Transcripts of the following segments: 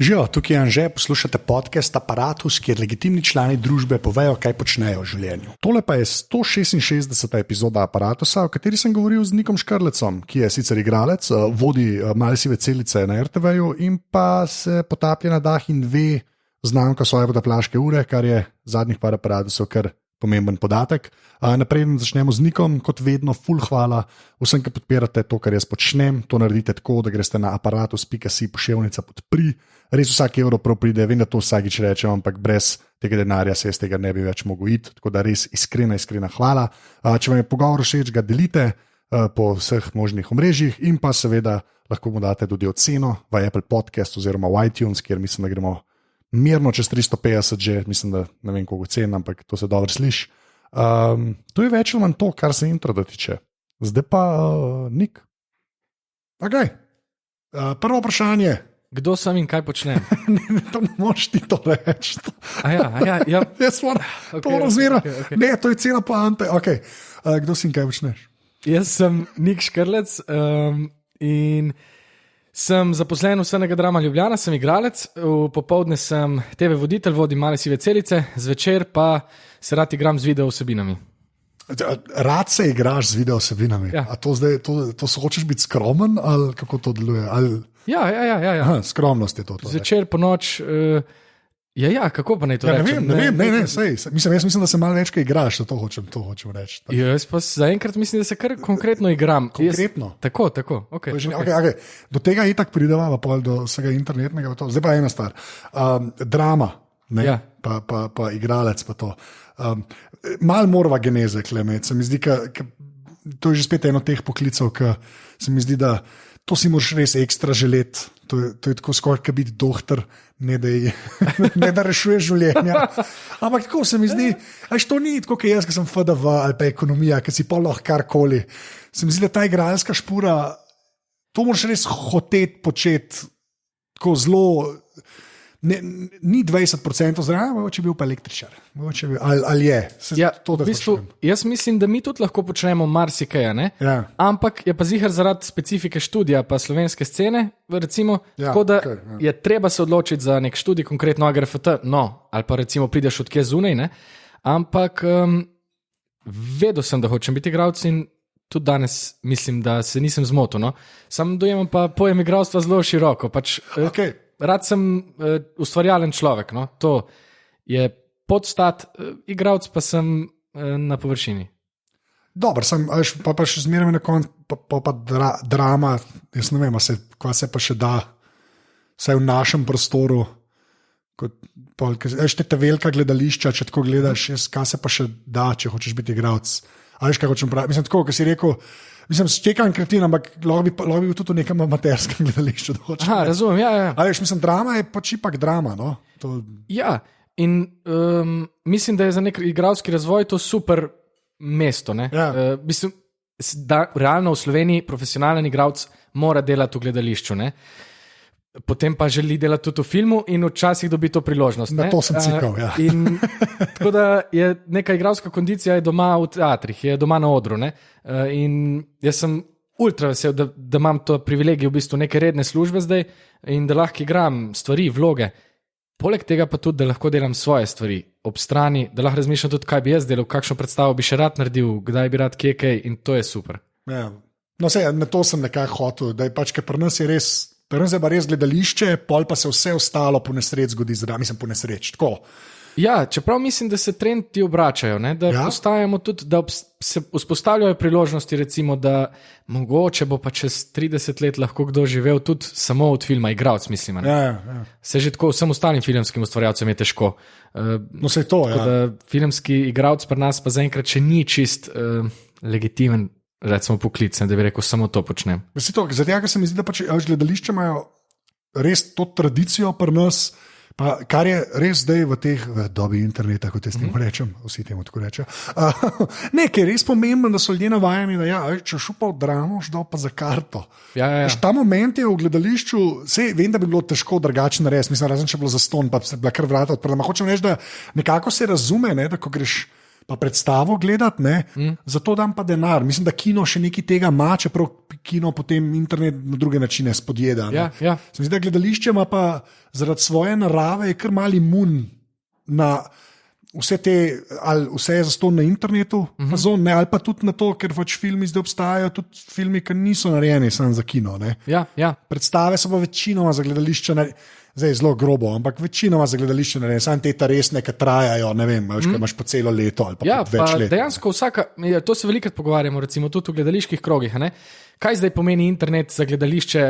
Živijo, tukaj je Anže, poslušate podcast Apparatus, kjer legitimni člani družbe povejo, kaj počnejo v življenju. Tole pa je 166. epizoda Apparatusa, v kateri sem govoril z Nikom Škrlecom, ki je sicer igralec, vodi Male sive celice na RTV-ju in pa se potaplja na dah in ve znamka svoje vodoplaške ure, kar je zadnjih par aparatusov kar pomemben podatek. Naprej začnemo z Nikom, kot vedno, ful hvala vsem, ki podpirate to, kar jaz počnem. To naredite tako, da greste na aparatus.si/podpri. Res vsak evro prav pride, vem, da to vsakič rečem, ampak brez tega denarja se iz tega ne bi več mogel iti. Tako da res iskrena hvala. Če vam je pogovor všeč, ga delite po vseh možnih omrežjih in pa seveda lahko mu date tudi oceno v Apple Podcast oziroma v iTunes, kjer mislim, da gremo mirno čez 350 že, mislim, da ne vem koliko cen, ampak to se dobro sliši. To je več ali manj to, kar se intro dotiče. Zdaj pa Nik. Okay. Prvo vprašanje. Kdo sem in kaj počnem? To ne moš ti to reči. Ja. Jaz moram to razmerati. Okay. Ne, to je cela poanta. Okay. Kdo si in kaj počneš? Jaz sem Nik Škrlec in sem zaposlen v SNG Drama Ljubljana, sem igralec, v popoldne sem TV voditelj, vodim Male sive celice, zvečer pa se rad igram z video vsebinami. Rad se igraš z video vsebinami? Ja. A to zdaj, to se hočeš biti skromen ali kako to deluje? Ja. Aha, skromnost je to. Zvečer, po noč, kako pa naj to rečem? Ne vem, jaz mislim, da se malo več kaj igraš, to hočem reči. Jaz pa zaenkrat mislim, da se kar konkretno igram. Konkretno? Tako, okay. Okay. Do tega itak prideva, pa do vsega internetnega. Zdaj pa ena stvar. Drama, ne? Ja. Pa igralec pa to. Mal morava geneze klemeti. Se mi zdi, to je že spet eno teh poklicev, ki se mi zdi, da to si moraš res ekstra želeti. To je tako skoraj, kot biti doktor, ne da rešuješ življenja. Ampak tako se mi zdi, to ni tako, kot jaz, ki sem FDV ali pa ekonomija, ki si pa lahko karkoli. Se mi zdi, da ta igralska špura, to moraš res hoteti početi tako zelo. Ni 20% zraven, mogoče bil pa električar. Ali je? V bistvu, jaz mislim, da mi tudi lahko počnemo marsikaj, ja. Ampak je pa ziher zaradi specifike študija pa slovenske scene, recimo, tako da je treba se odločiti za nek študij, konkretno AGRFT, ali pa recimo prideš odkje zunaj, ne? Ampak vedel sem, da hočem biti igralec in tudi danes mislim, da se nisem zmotil. No? Sam dojemam pa pojem igralstva zelo široko. Okay. Rad sem ustvarjalen človek, no? To je podstat, igralec pa sem na površini. Dobro, pa še zmeraj na koncu, pa drama, jaz ne vem, kaj se pa še da, vsaj v našem prostoru, te velika gledališča, če tako gledaš, kaj se pa še da, če hočeš biti igralec. A veš, kaj hočem praviti? Mislim, tako, ko si rekel, štekam kretin, ampak lahko bi bil tudi v nekem amaterskem gledališču. Razumem, ja. A veš, drama je pač ipak drama, no? Ja, in mislim, da je za nek igralski razvoj to super mesto, ne? Ja. Mislim, da realno v Sloveniji profesionalen igralec mora delati v gledališču, ne? Potem pa želi delati tudi v filmu in včasih dobi to priložnost. Na to sem cikal, ja. In tako da je neka igralska kondicija je doma v teatrih, je doma na odru, ne? In jaz sem ultra vesel, da imam to privilegij v bistvu neke redne službe zdaj in da lahko igram stvari, vloge. Poleg tega pa tudi, da lahko delam svoje stvari ob strani, da lahko razmišljam tudi, kaj bi jaz delal, kakšno predstavo bi še rad naredil, kdaj bi rad kje in to je super. Ja. No, na to sem nekako hotel, da je pač, ker pri nas je res. Prvo je pa res gledališče, pol pa se vse ostalo po nesreč zgodi, po nesreč. Tako. Ja, čeprav mislim, da se trendi obračajo, ne? Da postajamo tudi, da se vzpostavljajo priložnosti, recimo, da mogoče bo pa čez 30 let lahko kdo živel tudi samo od filma, igralec, mislim. Ja. Se že tako vsem ostalim filmskim ustvarjalcem je težko. No, se je to, ja. Da filmski igralec pri nas pa zaenkrat še ni čist legitimen, recimo poklicen, da bi rekel, samo to počnem. Zato se mi zdi, da pač gledališče imajo res to tradicijo pri nas, pa kar je res zdaj v dobi interneta, kot jaz temu rečem, vsi temu tako rečejo. Nekaj je res pomembno, da so ljudje navajeni, da če šupal dramo, šdal pa za karto. Ja. Ta moment je v gledališču, vem, da bi bilo težko drugače narediti, mislim, razen če bilo zastonj, pa se bila kar vrata odprla. Hočem reči, da nekako se razume, ne, da ko greš pa predstavo gledati, zato dam pa denar. Mislim, da kino še nekaj tega ima, čeprav kino potem internet na druge načine spodjeda. Ja. Se mi zdi, da gledališče ima pa zaradi svoje narave kar mali imun na vse te, ali vse je zastonj na internetu, ali pa tudi na to, ker pač filmi zdaj obstajajo, tudi filmi, ki niso narejeni samo za kino. Ja. Predstave so pa večinoma za gledališče zdaj zelo grobo, ampak večinoma za gledališče narejene, samo te resne, ki trajajo, ne vem, veš, imaš po celo leto ali pa več let. Dejansko to se velikokrat pogovarjamo, recimo tudi v gledaliških krogih. Kaj zdaj pomeni internet za gledališče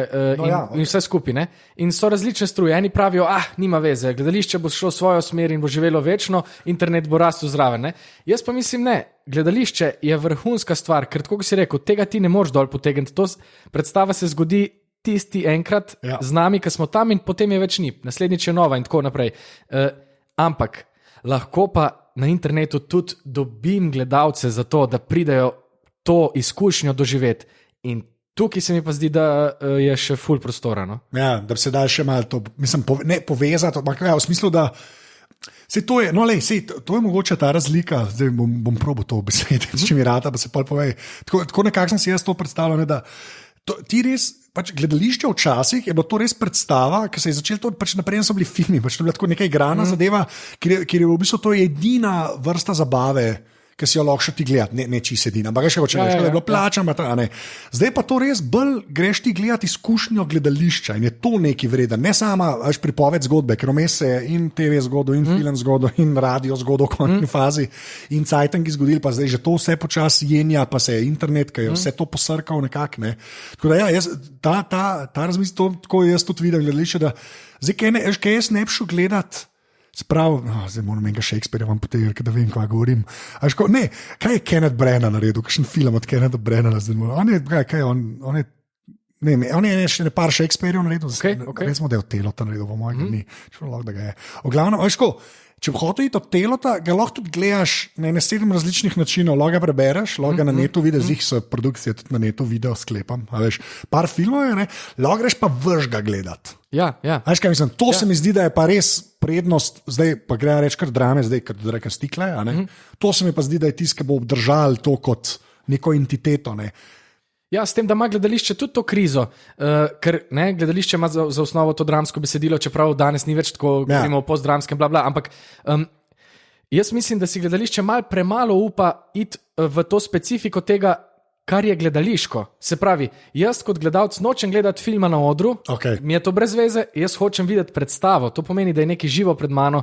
in vse skupaj? In so različne struje. Eni pravijo, nima veze, gledališče bo šlo svojo smer in bo živelo večno, internet bo rastel zraven. Jaz pa mislim, ne. Gledališče je vrhunska stvar, ker tako, kot si rekel, tega ti ne moreš dol potegniti. Predstava se zgodi tisti enkrat z nami, ki smo tam, in potem je več ni, naslednjič je nova in tako naprej. Ampak lahko pa na internetu tudi dobim gledalce za to, da pridejo to izkušnjo doživeti. In tukaj se mi pa zdi, da je še ful prostora. No? Ja, da bi se dal še malo to, mislim, povezati, v smislu, da to je mogoče ta razlika, zdaj bom probil to besediti, če mi rata, pa se pa povej. Tako nekako sem si jaz to predstavljal, da ti res, pač gledališče včasih je bilo to res predstava, ker se je začelo to, pač naprej so bili filmi, pač to je bila tako neka igrana zadeva, kjer je v bistvu to edina vrsta zabave, ki si jo lahko še ti gledati, ne čisto edina, ampak še hoče reči, da je bilo plačano. Zdaj pa to res bolj greš ti gledati izkušnjo gledališča in je to neki vreden, ne sama pripoved zgodbe, ker vmes se je in TV zgodbo, in film zgodbo, in radio zgodbo v končni fazi, in cajtangi zgodili, pa zdaj že to vse počasi jenja, pa se je internet, ki je vse to posrkal nekako. Tako da ta razmisel, tako jaz tudi vidim gledališče, da zdaj, kaj jaz ne bi šel gledati. Zdaj moram enega Shakespearea vam potegniti, da vem, kaj govorim. Kaj je Kenneth Branagh naredil, kakšen film od Kennetha Branagha? On je še nekaj Shakespeareov naredil, recimo, da je od Telota naredil, po mojem, ni. Da ga je. V glavnem, če bi hotel iti od Telota, ga lahko tudi gledaš na 7 različnih načinov. Lahko ga prebereš, lahko ga na netu vidiš, so produkcije tudi na netu video sklepam. Par filmov je, lahko greš pa vrš ga gledati. Ja. To se mi zdi, da je pa res prednost, zdaj pa gre reči kar drame, zdaj kar reka stikle. To se mi pa zdi, da je tisto, ki bo obdržal to kot neko entiteto. Ja, s tem, da ima gledališče tudi to krizo, ker gledališče ima za osnovo to dramsko besedilo, čeprav danes ni več tako, govorimo o postdramskem, ampak jaz mislim, da si gledališče malo premalo upa iti v to specifiko tega, kar je gledališko. Se pravi, jaz kot gledalec nočem gledati filma na odru, mi je to brez veze, jaz hočem videti predstavo, to pomeni, da je nekaj živo pred mano,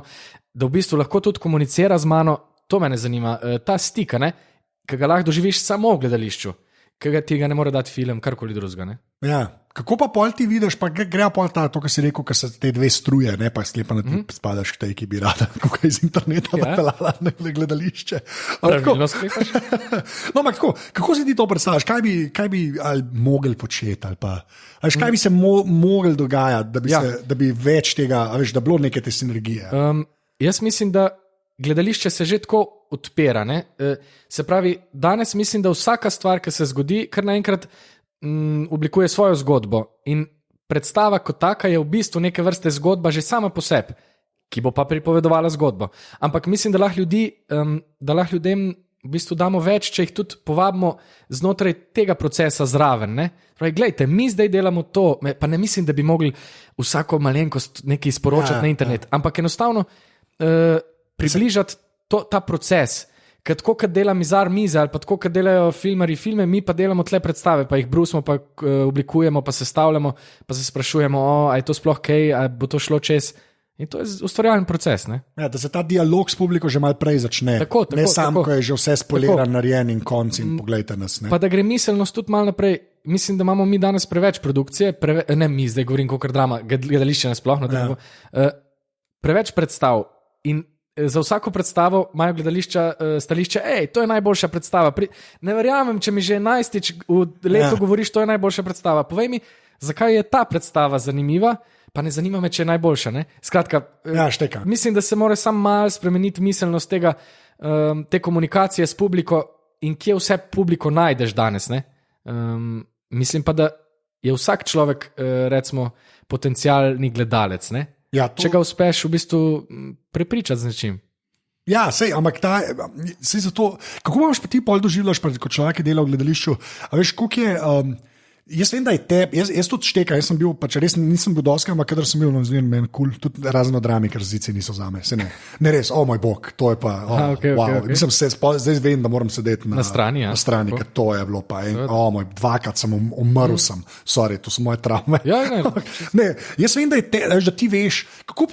da v bistvu lahko tudi komunicira z mano, to me zanima, ta stik, ki ga lahko doživiš samo v gledališču. Ki ti ga ne more dati film, karkoli drugega. Ja. Kako pa pol ti vidiš, pa gre pol to, kar si rekel, ker se te dve struje, pa sklepa na ti spadaš k tej, ki bi rada, kako iz interneta pelala na gledališče. Pravilno sklepaš? Kako si ti to predstavljaš? Kaj bi mogli početi? Kaj bi se mogli dogajati, da bi več tega, da bilo neke te sinergije? Jaz mislim, da gledališče se že tako odpira. Se pravi, danes mislim, da vsaka stvar, ki se zgodi, kar naenkrat oblikuje svojo zgodbo. In predstava kot taka je v bistvu neke vrste zgodba že sama po sebi, ki bo pa pripovedovala zgodbo. Ampak mislim, da lahko ljudem v bistvu damo več, če jih tudi povabimo znotraj tega procesa zraven. Pravi, glejte, mi zdaj delamo to, pa ne mislim, da bi mogli vsako malenkost nekaj sporočati na internet, ampak enostavno približati ta proces, ker tako, kot dela mizar mize ali pa tako, kot delajo filmarji filme, mi pa delamo tle predstave, pa jih brusimo, pa oblikujemo, pa sestavljamo, pa se sprašujemo, a je to sploh kaj, a bo to šlo čez. In to je ustvarjalen proces. Ja, da se ta dialog s publiko že malo prej začne. Tako, ne samo, ko je že vse spoliran, narejen in konc in poglejte nas. Pa da gre miselnost tudi malo naprej. Mislim, da imamo mi danes preveč produkcije, ne mi, zdaj govorim kot drama, gledališče nasploh, preveč predstav in za vsako predstavo imajo gledališča stališče, to je najboljša predstava. Ne verjamem, če mi že 11. v letu govoriš, to je najboljša predstava. Povej mi, zakaj je ta predstava zanimiva, pa ne zanima me, če je najboljša. Skratka, mislim, da se mora samo malo spremeniti miselnost tega, te komunikacije s publiko in kje vse publiko najdeš danes. Mislim pa, da je vsak človek, recimo, potencialni gledalec. Ja, če ga uspeš v bistvu prepričati z nečim. Ja, sej, ampak sej zato, kako imaš pa ti pol doživljaš, kot človek, ki dela v gledališču, a veš, koliko je, jaz vem, da je jaz tudi štekam, jaz sem bil, pač res nisem bil doskal, ampak kadar sem bil, no, zmerno meni kul, tudi razno drami, ker zici niso zame, se ne res, moj bog, to je pa, okay. Mislim, zdaj vem, da moram sedeti na strani, ja. Na strani, ker to je bilo pa, dvakrat sem umrl sem, sorry, to so moje travme. Ja, ne, jaz vem, da ti veš, kako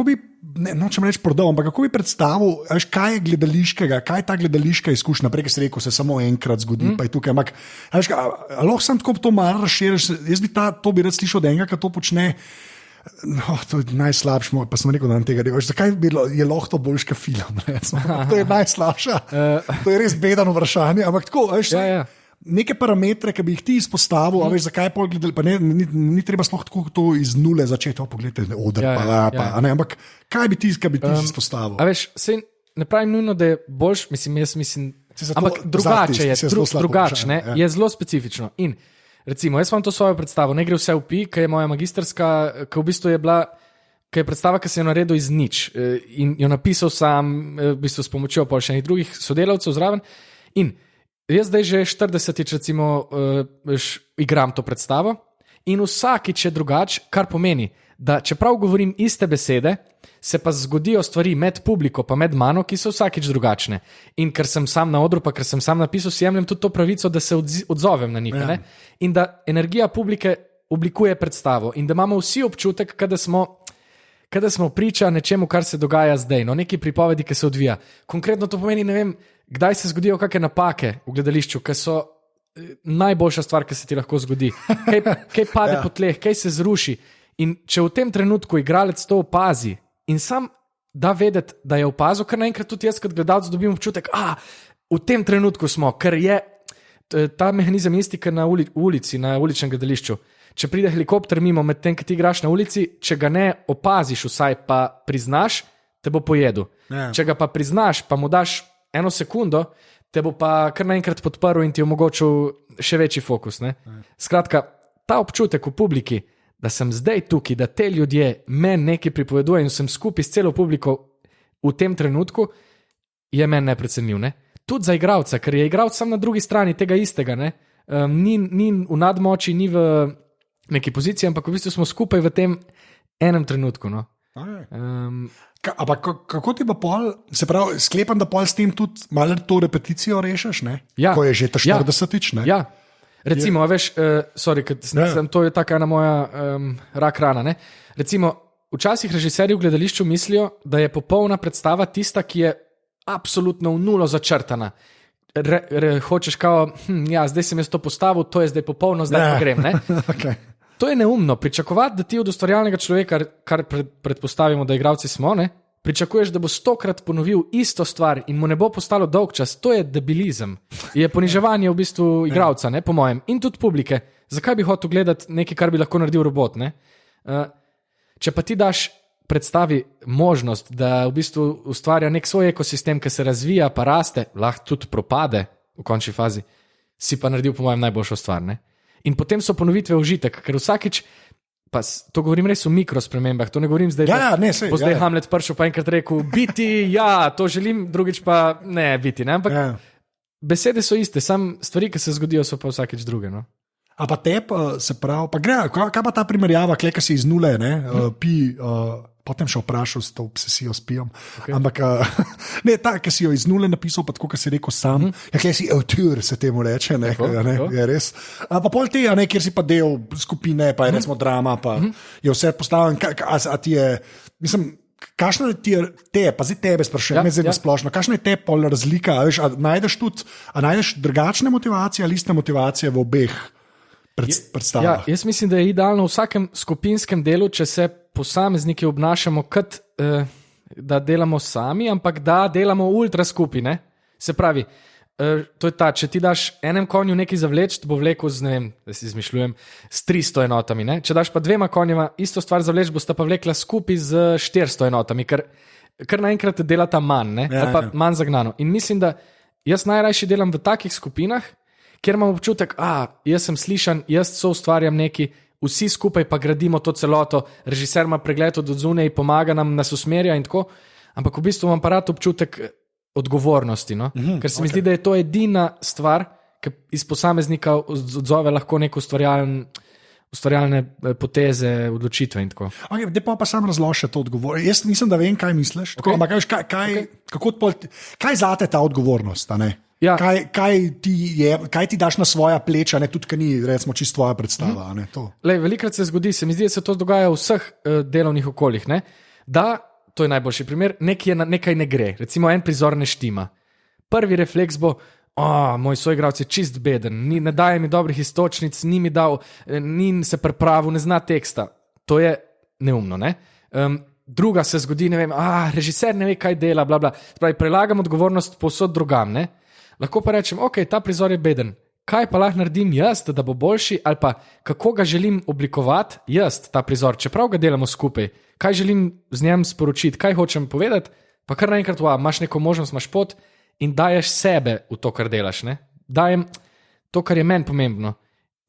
bi, nočem reči prodal, ampak kako bi predstavil, kaj je gledališkega, kaj je ta gledališka izkušnja, prej si rekel, se samo enkrat zgodi, pa je tukaj, ampak lahko sem tako to malo razširiš, jaz bi to bi rad slišal od enega, ki to počne. No, to je najslabše, pa sem rekel, da nam tega ne veš. Zakaj je lahko to boljši kot film? To je najslabše. To je res bedano vprašanje, ampak tako, veš, neke parametre, ki bi jih ti izpostavil, a veš, zakaj pol gledali, pa ni treba sploh tako to iz nule začeti, pogledajte, oder, ampak kaj bi ti izpostavil? A veš, sej ne pravim nujno, da je boljš, mislim, ampak drugače je, drugačne, je zelo specifično. In recimo, jaz vam to svojo predstavo, ne gre vse v pi, ki je moja magistrska, ki v bistvu je bila, ki je predstava, ki se je naredil iz nič in jo napisal sam, v bistvu s pomočjo pol še enih drugih sodelavcev zraven. In jaz zdaj že 40-tič recimo igram to predstavo in vsakič je drugač, kar pomeni, da čeprav govorim iste besede, se pa zgodijo stvari med publiko pa med mano, ki so vsakič drugačne. In ker sem sam na odru, pa ker sem sam napisal, si jemljem tudi to pravico, da se odzovem na njih. Ne? In da energija publike oblikuje predstavo in da imamo vsi občutek, kada smo priča nečemu, kar se dogaja zdaj, no, neki pripovedi, ki se odvija. Konkretno to pomeni, ne vem, kdaj se zgodijo kakšne napake v gledališču, ki so najboljša stvar, ki se ti lahko zgodi. Kaj pade po tleh, kaj se zruši. In če v tem trenutku igralec to opazi in sam da vedeti, da je opazil, ker naenkrat tudi jaz kot gledalec dobim občutek, v tem trenutku smo, ker je ta mehanizem isti, kot na ulici, na uličnem gledališču. Če pride helikopter mimo med tem, ki ti igraš na ulici, če ga ne opaziš vsaj, pa priznaš, te bo pojedel. Če ga pa priznaš, pa mu daš 1 sekundo, te bo pa kar naenkrat podprl in ti omogočil še večji fokus. Ne? Skratka, ta občutek v publiki, da sem zdaj tukaj, da te ljudje meni nekaj pripovedujejo in sem skupaj s celo publiko v tem trenutku, je meni neprecenljiv. Ne? Tudi za igralca, ker je igralec sam na drugi strani tega istega. Ne? Ni v nadmoči, ni v neki poziciji, ampak v bistvu smo skupaj v tem enem trenutku. No? Ampak kako ti pa pol, se pravi, sklepam, da pol s tem tudi malo to repeticijo rešiš, ko je že ta 40-tič? Ja. Recimo, veš, to je taka ena moja rak rana. Ne? Recimo, včasih režiserji v gledališču mislijo, da je popolna predstava tista, ki je absolutno v nulo začrtana. Hočeš kao, zdaj sem jaz to postavil, to je zdaj popolno, zdaj pa grem. Okay. To je neumno. Pričakovati, da ti od ustvarjalnega človeka, kar predpostavimo, da igralci smo, pričakuješ, da bo 100-krat ponovil isto stvar in mu ne bo postalo dolgčas, to je debilizem. Je poniževanje v bistvu igralca, po mojem, in tudi publike. Zakaj bi hotel gledati nekaj, kar bi lahko naredil robot? Če pa ti daš predstavi možnost, da v bistvu ustvarja nek svoj ekosistem, ki se razvija, pa raste, lahko tudi propade v končni fazi, si pa naredil po mojem najboljšo stvar. In potem so ponovitve užitek, ker vsakič, pa to govorim res v mikrospremembah, to ne govorim zdaj, bo zdaj Hamlet prišel pa enkrat rekel, biti, to želim, drugič pa ne biti, ampak besede so iste, sam stvari, ki se zgodijo, so pa vsakič druge. No? A pa te, se pravi, pa gre, kaj pa ta primerjava, kleka si iz nule, potem še vprašal s to obsesijo s pijem, ampak ki si jo iz nule napisal, pa tako, ki si rekel sam, klej si autor, se temu reče, je res. Pa pol te, kjer si pa del skupine, pa je recimo drama, pa je vse postavljen, a ti je, mislim, kakšna je te, pa zdaj tebe sprašujem, zdaj splošno, kakšna je te pol razlika, a najdeš drugačne motivacije ali iste motivacije v obeh predstavah? Jaz mislim, da je idealno v vsakem skupinskem delu, če se posamezniki obnašamo kot, da delamo sami, ampak da delamo ultra skupine. Se pravi, to je če ti daš enem konju nekaj zavleč, bo vlekel z, ne vem, da si izmišljujem, s 300 enotami. Če daš pa 2 konjima isto stvar zavleč, bosta pa vlekla skupaj z 400 enotami, ker naenkrat delata manj, ali pa manj zagnano. In mislim, da jaz najrajši delam v takih skupinah, kjer imam občutek, jaz sem slišan, jaz soustvarjam nekaj, vsi skupaj pa gradimo to celoto, režiser ima pregled od odzune in pomaga nam, nas usmerja in tako, ampak v bistvu imam pa rad občutek odgovornosti, no? Ker se mi zdi, da je to edina stvar, ki iz posameznika odzove lahko nek ustvarjalne poteze, odločitve in tako. Okay, pa sam razloži to odgovornost. Jaz mislim, da vem, kaj misliš. Tako, ampak kaj zate ta odgovornost? Ja. Kaj ti daš na svoja pleča, ne, tudi, ker ni recimo čisto tvoja predstava? Velikrat se zgodi, se mi zdi, da se to dogaja v vseh delovnih okoljih. Ne? Da, to je najboljši primer, nekaj ne gre. Recimo en prizor ne štima. Prvi refleks bo, moj soigralec je čist beden, ne daje mi dobrih istočnic, ni se pripravil, ne zna teksta. To je neumno. Ne? Druga se zgodi, ne vem, režiser ne ve, kaj dela, bla, bla. Spravi, prelagam odgovornost povsod drugam. Ne? Lahko pa rečem, ok, ta prizor je beden. Kaj pa lahko naredim jaz, da bo boljši, ali pa kako ga želim oblikovati jaz, ta prizor, čeprav ga delamo skupaj, kaj želim z njem sporočiti, kaj hočem povedati, pa kar naenkrat, imaš neko možnost, imaš pot in daješ sebe v to, kar delaš. Ne? Dajem to, kar je meni pomembno.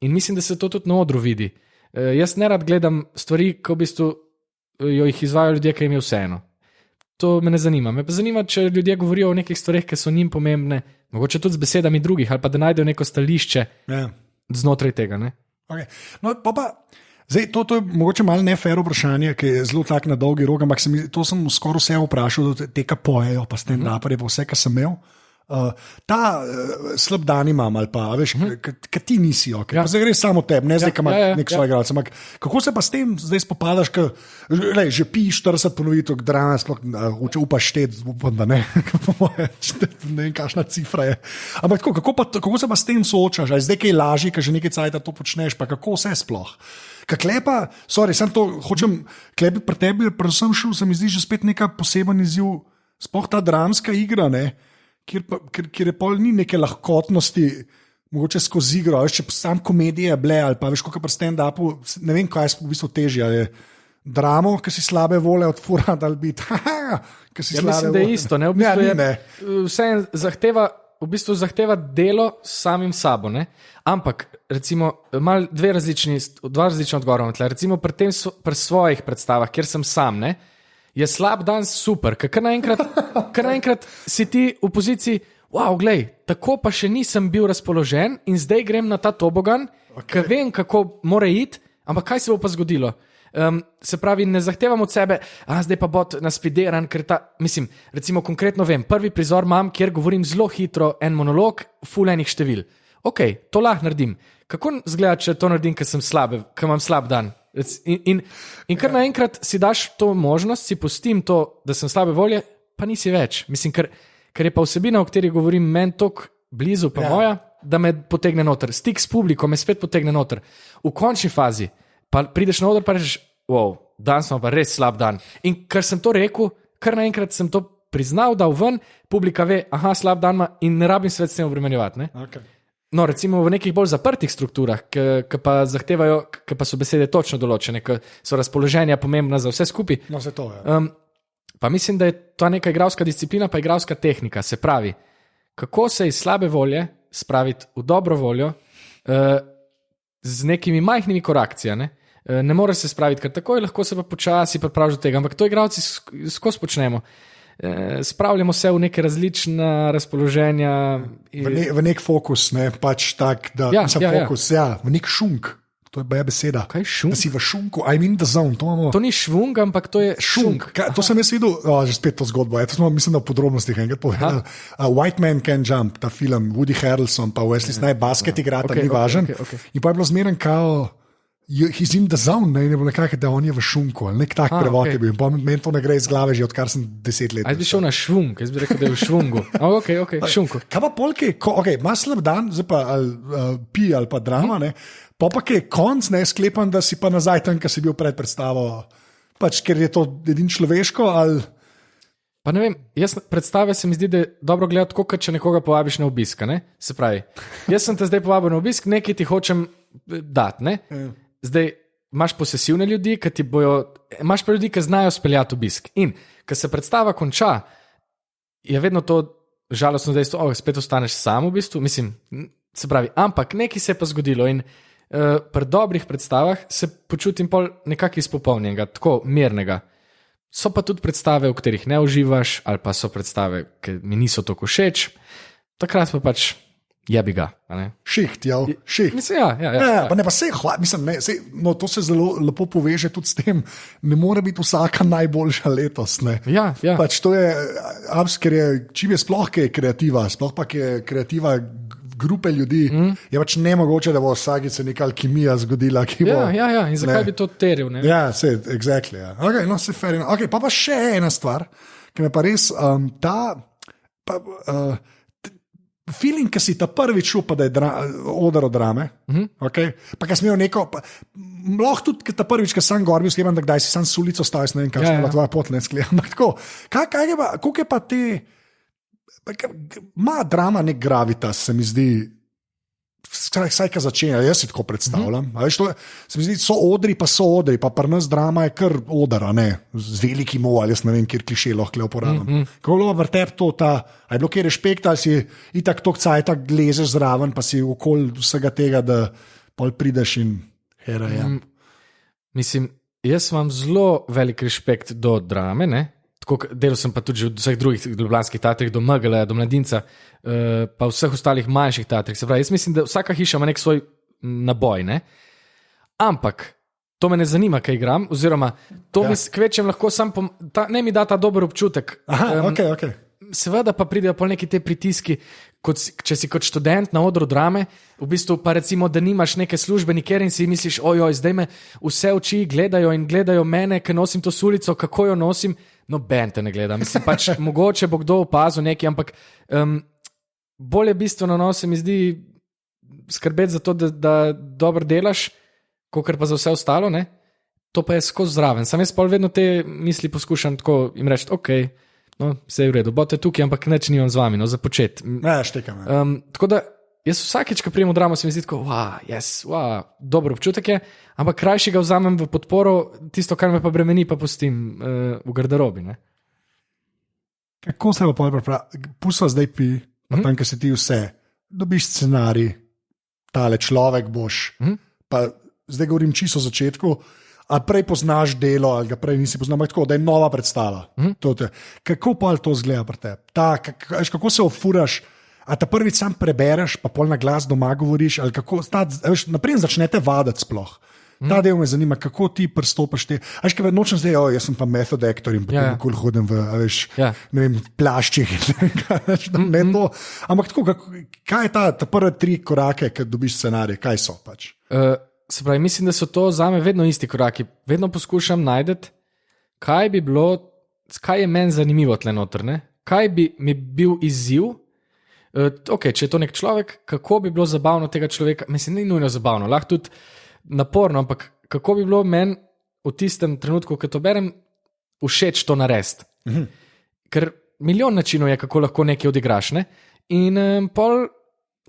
In mislim, da se to tudi na odru vidi. Jaz ne rad gledam stvari, ko v bistvu jih izvajajo ljudje, ki jim je vseeno. To me ne zanima. Me pa zanima, če ljudje govorijo o nekih stvarih, ki so njim pomembne, mogoče tudi z besedami drugih, ali pa da najdejo neko stališče znotraj tega. Ne? Okay. No, zdaj, to je mogoče malo nefair vprašanje, ki je zelo tak na dolgi rok, ampak to sem skoraj vse vprašal, te, ki pojejo, pa stand-uperje, pa vse, kar sem imel. Ta slab dan imam, ali pa veš, ki ti nisi, okay. Zdaj gre samo tebi, ne zdaj, ki ima nek svoj igralec. Ampak kako se pa s tem zdaj spopadaš, že piš 40 ponovitev, drama, sploh upaš šteti, upam, da ne, ne vem, kakšna cifra je. Ampak kako se pa s tem soočaš? Zdaj, ki je lažje, ki že nekaj cajta to počneš, pa kako vse sploh? Klepa, sem to hočem, klepi pri tebi, predvsem šel, se mi zdi že spet neka poseben izziv, sploh ta dramska igra, ne? Kjer je pol ni neke lahkotnosti, mogoče skozi igro, če sam komedije ble, ali pa veš, kako pri stand-upu, ne vem, kaj je v bistvu težje, ali je dramo, ki si slabe vole odfurati, ali biti, ki si slabe vole. Mislim, da je isto, ne? Vse v bistvu zahteva delo s samim sabo, ne? Ampak, recimo, malo dva različna odgovora. Recimo pri svojih predstavah, kjer sem sam, ne? Je slab dan super, ker naenkrat si ti v poziciji, glej, tako pa še nisem bil razpoložen in zdaj grem na ta tobogan, ker vem, kako mora iti, ampak kaj se bo pa zgodilo? Se pravi, ne zahtevam od sebe, zdaj pa bo naspideran, ker recimo konkretno vem, prvi prizor imam, kjer govorim zelo hitro en monolog, full enih števil. Ok, to lahko naredim. Kako zgleda, če to naredim, ker imam slab dan? In kar naenkrat si daš to možnost, si pustim to, da sem slabe volje, pa nisi več. Mislim, ker je pa vsebina, o kateri govorim, meni toliko blizu, pa moja, da me potegne noter. Stik s publiko me spet potegne noter. V končni fazi pa prideš na oder, pa rečeš, danes smo pa res slab dan. In ker sem to rekel, kar naenkrat sem to priznal, dal ven, publika ve, slab dan ima in ne rabim svet s tem obremenjevati. Okay. No, recimo v nekih bolj zaprtih strukturah, ki pa zahtevajo, ki pa so besede točno določene, ki so razpoloženja pomembna za vse skupaj. No, se to je. Pa mislim, da je to neka igralska disciplina, pa igralska tehnika. Se pravi, kako se iz slabe volje spraviti v dobro voljo z nekimi majhnimi korakcijami. Ne moreš se spraviti kar takoj, lahko se pa počasi pripraviš do tega, ampak to igralci skozi počnemo. Spravljamo se v neke različna razpoloženja. V nek fokus, ne, pač tak, da fokus, v nek šunk. To je beseda. Kaj je šunk? Da si v šunku, I'm in the zone. To ni švung, ampak to je šunk. To sem jaz videl, že spet to zgodbo, to smo mislim, da v podrobnostih enkrat povedali. White Man Can Jump, ta film, Woody Harrelson, pa Wesley Snipes, basket igrata, ni važen. In pa je bilo zmeren kao, he's in the zone, ne bo nekako, da on je v šunku, ali nek tak prevod je bil. Meni to ne gre iz glave že odkar sem 10 let. Jaz bi šel na švung, jaz bi rekel, da je v švungu. Ok, šunku. Kaj pa polke, imaš slab dan, zdaj pa pi ali pa drama, ne? Pa je konc, ne, sklepam, da si pa nazaj tam, kar si bil pred predstavo, pač ker je to edin človeško, ali... Pa ne vem, predstave se mi zdi, da je dobro gledati, kot če nekoga povabiš na obisk, ne? Se pravi, jaz sem te zdaj povabil na obisk, nekaj ti hočem dati, ne? Zdaj imaš posesivne ljudi, imaš pa ljudi, ki znajo speljati obisk. In ko se predstava konča, je vedno to žalostno dejstvo, spet ostaneš sam v bistvu, se pravi, ampak nekaj se je pa zgodilo in pri dobrih predstavah se počutim pol nekako izpopolnjenega, tako mirnega. So pa tudi predstave, v katerih ne uživaš, ali pa so predstave, ki mi niso tako všeč, takrat pa pač jebi ga. Šiht, ja, šiht. Mislim, ja. Pa ne, pa to se zelo lepo poveže tudi s tem, ne more biti vsaka najboljša letos. Ne. Ja. Pač to je, ker je, čim je sploh kaj kreativa, sploh pa je kreativa grupe ljudi, je pač nemogoče, da bo vsakice neka alkimija zgodila. Ja, in zakaj bi to teril? Ne? Ja, exactly, ja. Okay, no, fair enough. Okay, pa še ena stvar, ki me pa res feeling, ki si ta prvič šel, pa da je oder od drame, okay? Pa ki si imel neko, lahko tudi ta prvič, ki sem gor bil, sklepam, da kdaj si sam s ulico stavil, ne vem, kakšna je bila tvoja pot, ne sklepam. Tako, koliko je pa te, ima drama nek gravitas, se mi zdi, vsaj kaj začenja, jaz si tako predstavljam. Se mi zdi, so odri, pa pri nas drama je kar odra, ne, z velikim o, ali jaz ne vem, kjer kliše lahko uporabljam. Kako je bilo vrtep to, a je bilo kjer respekt, ali si itak tok cajtak lezeš zraven, pa si okoli vsega tega, da pol prideš in herajem. Mislim, jaz imam zelo velik respekt do drame, ne? Delal sem pa tudi v vseh drugih ljubljanskih teatrih, do Megale, do Mladinca, pa vseh ostalih manjših teatrih. Se pravi, jaz mislim, da vsaka hiša ima nek svoj naboj, ne? Ampak to me ne zanima, kaj igram, oziroma to mi kvečem lahko ne mi da ta dober občutek. Okay. Seveda pa pridejo pol neki te pritiski, če si kot študent na odru drame, v bistvu pa recimo, da nimaš neke službe nikjer in si misliš, ojoj, zdaj me vse oči gledajo in gledajo mene, ker nosim to sulico, kako jo nosim. Noben te ne gleda. Mislim, pač mogoče bo kdo opazil nekaj, ampak bolje bistveno se mi zdi skrbeti za to, da dobro delaš, kakor pa za vse ostalo, ne? To pa je skozi zraven. Sam jaz pa vedno te misli poskušam tako jim reči, ok, no, vse je v redu, bote tukaj, ampak neč nimam z vami, no, za počet. Ne, štekam. Tako da jaz vsakeč, ko prijem v dramo, se mi zdi tako, dober občutek je, ampak krajši ga vzamem v podporo, tisto, kar me pa bremeni, pa pustim v garderobi. Ne? Kako se pa pravi, pusto zdaj pi, tam, ker si ti vse, dobiš scenarij, tale človek boš, pa zdaj govorim čisto o začetku, a prej poznaš delo, ali ga prej nisi poznal, tako da je nova predstava. Kako pa to zgleda pri tebi? Kako se ofuraš? A ta prvič sam prebereš, pa pol na glas doma govoriš, ali kako, naprej začnete vaditi sploh. Ta del me zanima, kako ti pristopiš te. Aj, kaj nočem zdaj, jaz sem pa method actor in potem nikoli hodim v, ne vem, plaščih, ne to. Ampak tako, kaj je ta prve 3 korake, kad dobiš scenarij, kaj so pač? Se pravi, mislim, da so to zame vedno isti koraki. Vedno poskušam najdeti, kaj bi bilo, kaj je meni zanimivo tle noter, ne? Kaj bi mi bil izziv. Okay, če je to nek človek, kako bi bilo zabavno tega človeka, mislim, ni nujno zabavno, lahko tudi naporno, ampak kako bi bilo meni v tistem trenutku, ko to berem, všeč to narediti. Ker milijon načinov je, kako lahko nekaj odigraš. Ne? In pol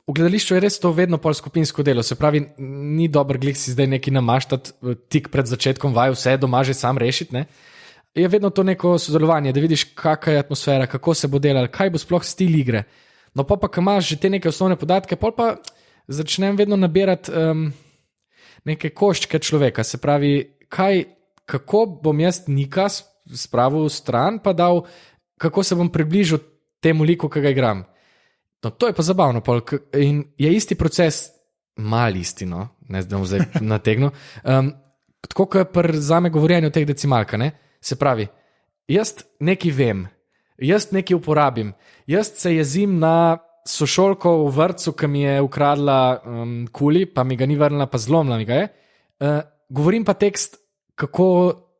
v gledališču je res to vedno pol skupinsko delo, se pravi, ni dober glih si zdaj nekaj namaštati tik pred začetkom vaj, vse doma že sam rešiti. Ne? Je vedno to neko sodelovanje, da vidiš, kakšna je atmosfera, kako se bo delalo, kaj bo sploh stil igre. No, pa ko imaš že te neke osnovne podatke, pol pa začnem vedno nabirati neke koščke človeka. Se pravi, kako bom jaz Nika spravil v stran, pa dal, kako se bom približil temu liku, ki ga igram. No, to je pa zabavno. Pol. In je isti proces, mal isti, no, ne zdaj zdaj nategnil. Tako, kot je zame govorjenje o teh decimalkah, ne? Se pravi, jaz nekaj vem, jaz nekaj uporabim, jaz se jezim na sošolko v vrtcu, ki mi je ukradla kuli, pa mi ga ni vrnila, pa zlomila mi ga je. Govorim pa tekst, kako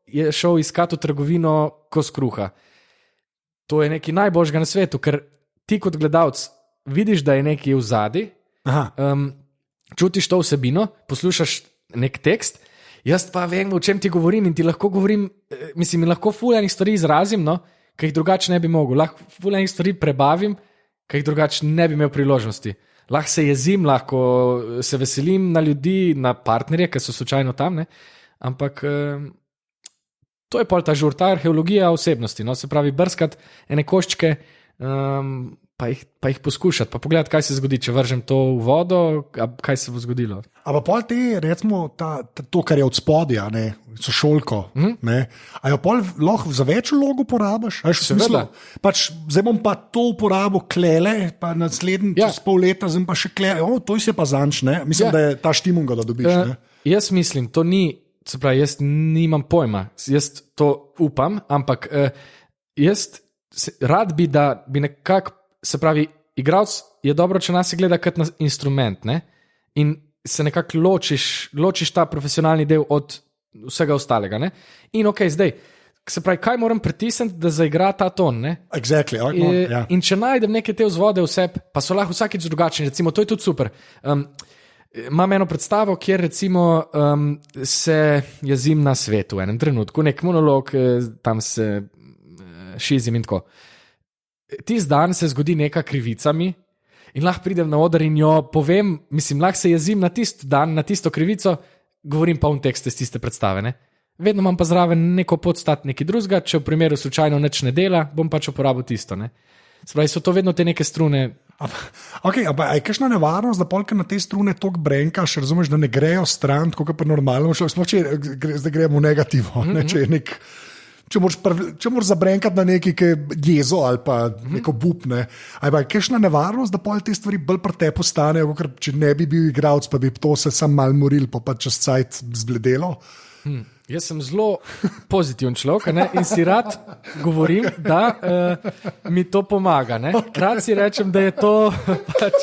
je šel iskat v trgovino kos kruha. To je nekaj najboljšega na svetu, ker ti kot gledalec vidiš, da je nekaj v zadnji, čutiš to vsebino, poslušaš nek tekst, jaz pa vem, o čem ti govorim in ti lahko govorim, mislim, lahko fuljanih stvari izrazim, no, ki jih drugače ne bi mogel. Lahko fuljanih stvari prebavim, ki jih drugače ne bi imel priložnosti. Lahko se jezim, lahko se veselim na ljudi, na partnerje, ki so slučajno tam, ne? Ampak to je pol ta žur, ta arheologija osebnosti, no? Se pravi, brskati ene koščke, pa jih poskušati, pa pogledati, kaj se zgodi, če vržem to v vodo, kaj se bo zgodilo. Ampak pol te, recimo, to, kar je od spodja, sošolko, a jo pol lahko za več vlog uporabiš? Seveda. Zdaj bom pa to uporabil klele, pa naslednji čez pol leta, zdaj pa še klele, to je pa zanč, ne? Mislim, da je ta štimunga, da dobiš, ne? Jaz mislim, to ni, se pravi, jaz nimam pojma, jaz to upam, ampak jaz rad bi, da bi nekako, se pravi, igralec je dobro, če nas gleda kot na instrument, ne? In se nekako ločiš ta profesionalni del od vsega ostalega, ne? In zdaj, se pravi, kaj moram pritisniti, da zaigra ta ton, ne? Exactly, In če najdem neke te vzvode v sebi, pa so lahko vsakič drugačni, recimo, to je tudi super. Imam eno predstavo, kjer recimo se jezim na svetu v enem trenutku, nek monolog, tam se šizim in tako. Tisti dan se zgodi neka krivica mi in lahko pridem na oder in jo povem, mislim, lahko se jezim na tisti dan, na tisto krivico, govorim pa tekste iz tiste predstave, ne? Vedno imam pa zraven neko podstat neki drugega, če v primeru slučajno nič ne dela, bom pač uporabil tisto, ne? Spravi, so to vedno te neke strune. Okay, ampak je kakšna nevarnost, da polka na te strune toliko brenkaš, razumeš, da ne grejo stran, tako kot pa normalno, zdaj gremo negativno, ne, če je nek... Če moraš zabrenkati na neki jezo ali pa neko bupne, ali pa je kakšna nevarnost, da pol te stvari bolj pri tebi postanejo, ker če ne bi bil igralec, pa bi to se sam mal moril, pa čez cajt zbledelo. Jaz sem zelo pozitiven človek, ne? In si rad govorim, da mi to pomaga. Ne? Rad si rečem, da je to pač...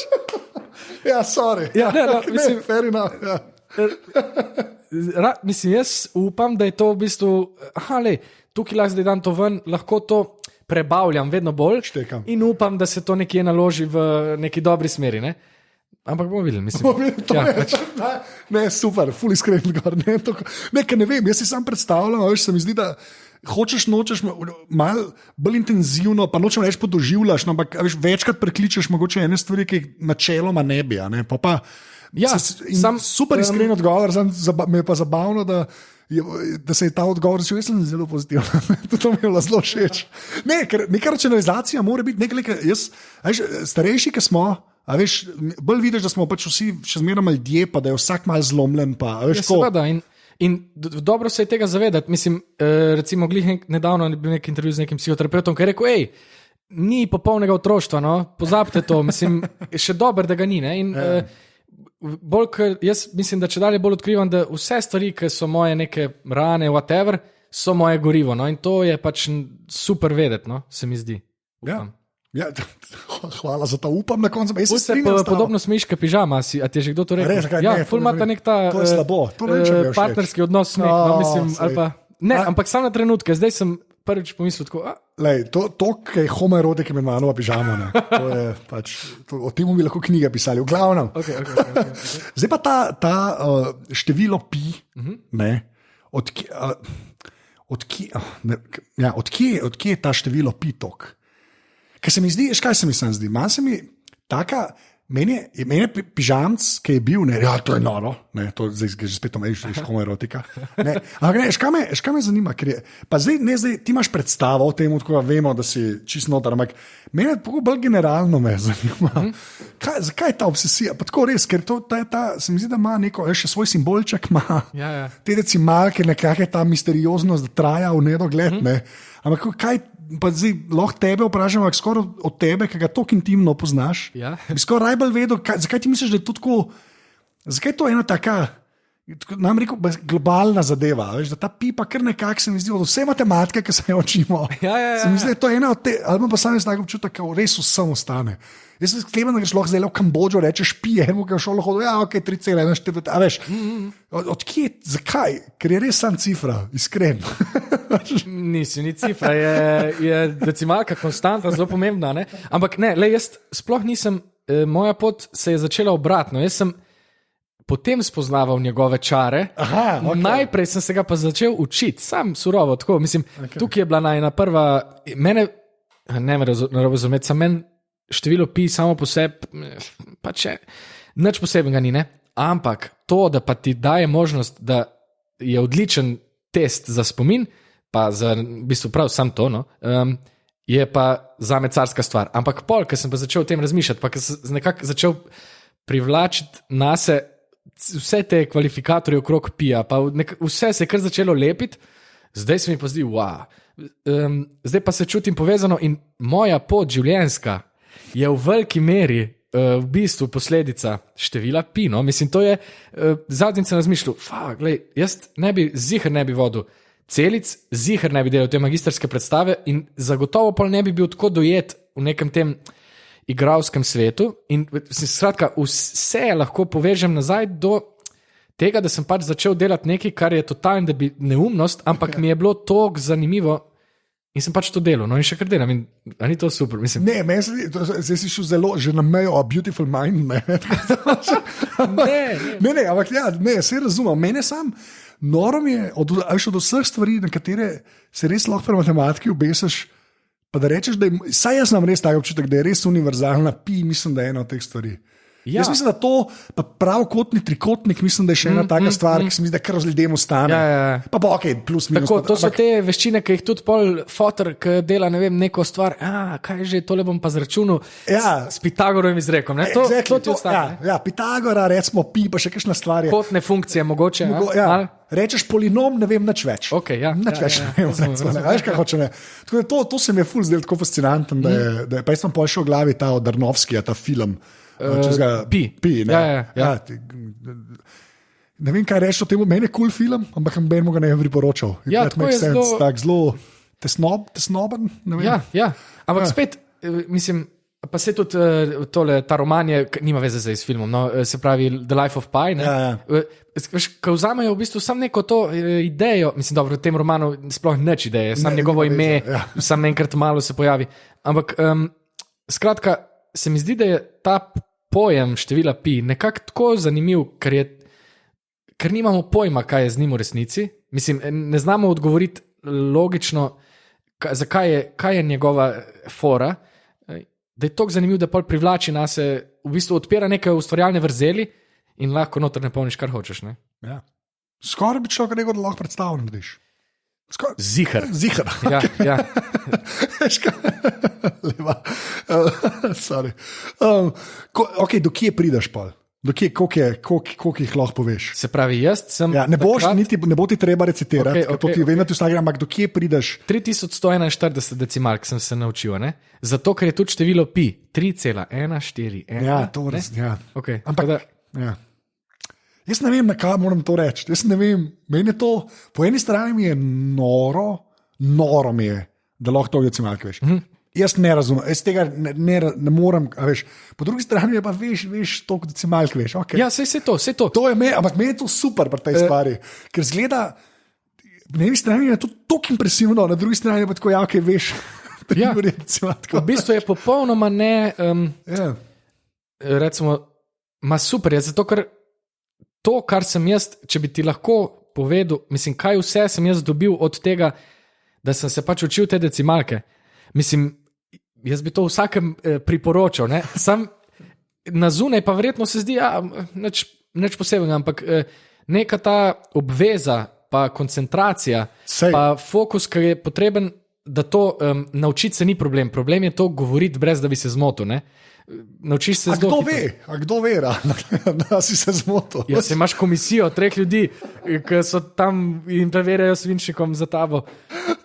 Ja, sorry. Ja, mislim, fair enough. Ja. Mislim, jaz upam, da je to v bistvu... tukaj lahko zdaj dan to ven, lahko to prebavljam vedno bolj. Štekam. In upam, da se to nekje naloži v neki dobri smeri. Ne? Ampak bomo videli, mislim. Ne, super, ful iskren gor. Ne vem, jaz si sam predstavljam, veš, se mi zdi, da hočeš, nočeš malo bolj intenzivno, pa nočem reči podoživljaš, no, ampak veš, večkrat prekličeš mogoče ene stvari, ki načeloma ne bi, ne? Pa super iskren odgovor, me je pa zabavno, da se je ta odgovor začel, jaz sem zelo pozitiven. To mi je bilo zelo všeč. Neka racionalizacija mora biti nekaj, starejši, ki smo, a veš, bolj vidiš, da smo pač vsi še zmeraj ljudje, pa da je vsak mal zlomljen. Seveda, in dobro se je tega zavedati. Mislim, recimo, nedavno je bil nek intervju z nekim psihoterapeutom, ki je rekel, ni popolnega otroštva, no, pozabite to, mislim, je še dobro, da ga ni, ne, in jaz mislim, da če dalje bolj odkrivam, da vse stvari, ki so moje neke rane, whatever, so moje gorivo. No? In to je pač super vedeti, no? Se mi zdi. Ja, hvala za to, upam na koncu. Podobno smiška pižama, a ti je že kdo to rekel? Ful imata nek ta partnerski odnos, mislim, ali pa... Ne, ampak samo na trenutke, zdaj sem prvič pomislil tako... To, ki je homoerotik imenovanova pižama, to je pač, o tem bi lahko knjige pisali, v glavnem. Okay. Zdaj pa ta število pi, odkje je ta število pi tok? Ker se mi zdi, kaj se mi zdi? Meni je pižamc, ki je bil, to je noro, to zdaj že spet omejš, homoerotika. Škaj me zanima, ker je, pa zdaj ti imaš predstavo o tem, tako vemo, da si čisto notar, ampak meni je tako bolj generalno me zanima. Zakaj je ta obsesija? Pa tako res, ker se mi zdi, da ima neko, še svoj simbolček, ima te decimalke, nekakšna ta misterioznost, da traja v nedogled, ampak kaj pa zdaj lahko tebe vprašam, ampak skoraj od tebe, ki ga toliko intimno poznaš, bi skoraj najbolj vedel, zakaj ti misliš, da je to tako, zakaj je to ena taka, nam rekel, globalna zadeva, veš, da ta pipa kar nekako se mi zdi, od vse matematike, ki se jo učimo, se mi zdi, da je to ena od te, ali pa sam jaz tako občutek, ki res vsem ostane. Jaz sem sklepen, da greš lahko zdaj v Kambodžo, rečeš pije, ki je šlo lahko, ok, 3,1, a veš, odkje, zakaj? Ker je res sam cifra, iskren. Nisi, ni cifra, je decimalka konstanta, zelo pomembna, ne? Ampak ne, jaz sploh nisem, moja pot se je začela obratno, jaz sem potem spoznaval njegove čare. Aha, okay. Najprej sem se ga pa začel učiti, sam surovo, tako, mislim, tukaj je bila najna prva, mene, ne me razumeti, sem meni število pi samo po sebi, pa če, nič posebnega ni, ne? Ampak to, da pa ti daje možnost, da je odličen test za spomin, pa za, v bistvu prav sam to, no, je pa zame carska stvar. Ampak pol, ker sem pa začel o tem razmišljati, pa ker sem nekako začel privlačiti nase vse te kvalifikatorje okrog pija, pa vse se je kar začelo lepiti, zdaj se mi pa zdi, wow. Zdaj pa se čutim povezano in moja pot življenjska je v veliki meri v bistvu posledica števila pi. No? Mislim, to je, zadnjič sem razmišljal, jaz ziher ne bi vodil celic, ziher ne bi delal te magistrske predstave in zagotovo pa ne bi bil tako dojet v nekem tem igralskem svetu in skratka, vse lahko povežem nazaj do tega, da sem pač začel delati nekaj, kar je totalna neumnost, ampak mi je bilo toliko zanimivo in sem pač to delal. No in še kar delam. A ni to super? Mislim. Ne, zdaj si šel zelo že na mejo a beautiful mind. Ne, ampak ja, se razumem. Mene sam noro mi je od vseh stvari, na katere se res lahko pri matematiki obesiš, pa da rečeš, da je, saj jaz imam res tak občutek, da je res univerzalna pi, mislim, da je ena od teh stvari. Ja. Jaz mislim, da to, pa pravokotni trikotnik, mislim, da je še ena taka stvar, ki se mi zdi, da kar ljudem ostane. Ja. Pa bo ok, plus minus. Tako, to so te veščine, ki jih tudi pol fotor, ki dela, ne vem, neko stvar, kaj že, tole bom pa zračunal s Pitagorovim izrekom. Ne? To ti ostane. Ja, Pitagora, recimo pi, pa še kakšna stvar je. Kotne funkcije mogoče. Rečeš polinom, ne vem, nič več. Okay, nič več ne vem. Veš, kaj hoče ne. To se mi je ful zdelo tako fascinantno, da je pa jaz sem pol še v glavi ta od Darnovskija, ta film. Pi. Ja. Ne vem, kaj reči o tem, meni je cool film, ampak ben ga ne bi priporočal. Ja, tako je zelo... Tak zelo tesnoben. Ja. Ampak spet, mislim, pa se tudi ta roman je, nima veze z filmom, no, se pravi The Life of Pi, ko vzamejo v bistvu sam neko to idejo, mislim, dobro, v tem romanu sploh nič ideje, sam njegovo ime, sam enkrat malo se pojavi, ampak skratka, se mi zdi, da je ta pojem števila pi nekako tako zanimiv, ker nimamo pojma, kaj je z njim v resnici. Mislim, ne znamo odgovoriti logično, kaj je njegova fora, da je toliko zanimiv, da pol privlači nas, v bistvu odpira neke ustvarjalne vrzeli in lahko noter ne polniš, kar hočeš. Ne? Ja. Skoraj bi človek rekel, da lahko predstavljam, narediš. Ziher. Ja. Leva. Sorry. Ok, do kje prideš pa? Koliko jih lahko poveš? Se pravi, jaz sem... Ja, ne bo ti treba recitirati, to ti vem, da ti vsak ampak do kje prideš? 3141 decimalk sem se naučil, ne? Zato, ker je tudi število pi 3,141. Ja, to res, ja. Okay, ampak, ja. Jaz ne vem, na kaj moram to reči. Jaz ne vem, meni je to, po eni strani mi je noro mi je, da lahko to decimalke veš. Jaz ne razumem, jaz tega ne morem, veš. Po drugi strani je pa veš toliko decimalke veš. Okay. Ja, vse to. To je ampak meni je to super pri tej stvari, ker zgleda, na eni strani je to toliko impresivno, na drugi strani je pa tako, okay, veš. Ja. V bistvu je popolnoma recimo, super je, zato ker to, kar sem jaz, če bi ti lahko povedal, mislim, kaj vse sem jaz dobil od tega, da sem se pač učil te decimalke. Mislim, jaz bi to vsakem priporočal. Ne? Sam na zunaj pa verjetno se zdi, nič posebnega, ampak neka ta obveza, pa koncentracija, pa fokus, ki je potreben, da to naučiti se ni problem. Problem je to govoriti, brez da bi se zmotil. Ne? Naučiš se zelo. Kdo ve, da si se zmotil? Ja, se imaš komisijo 3 ljudi, ki so tam in preverjajo svinčnikom za tabo,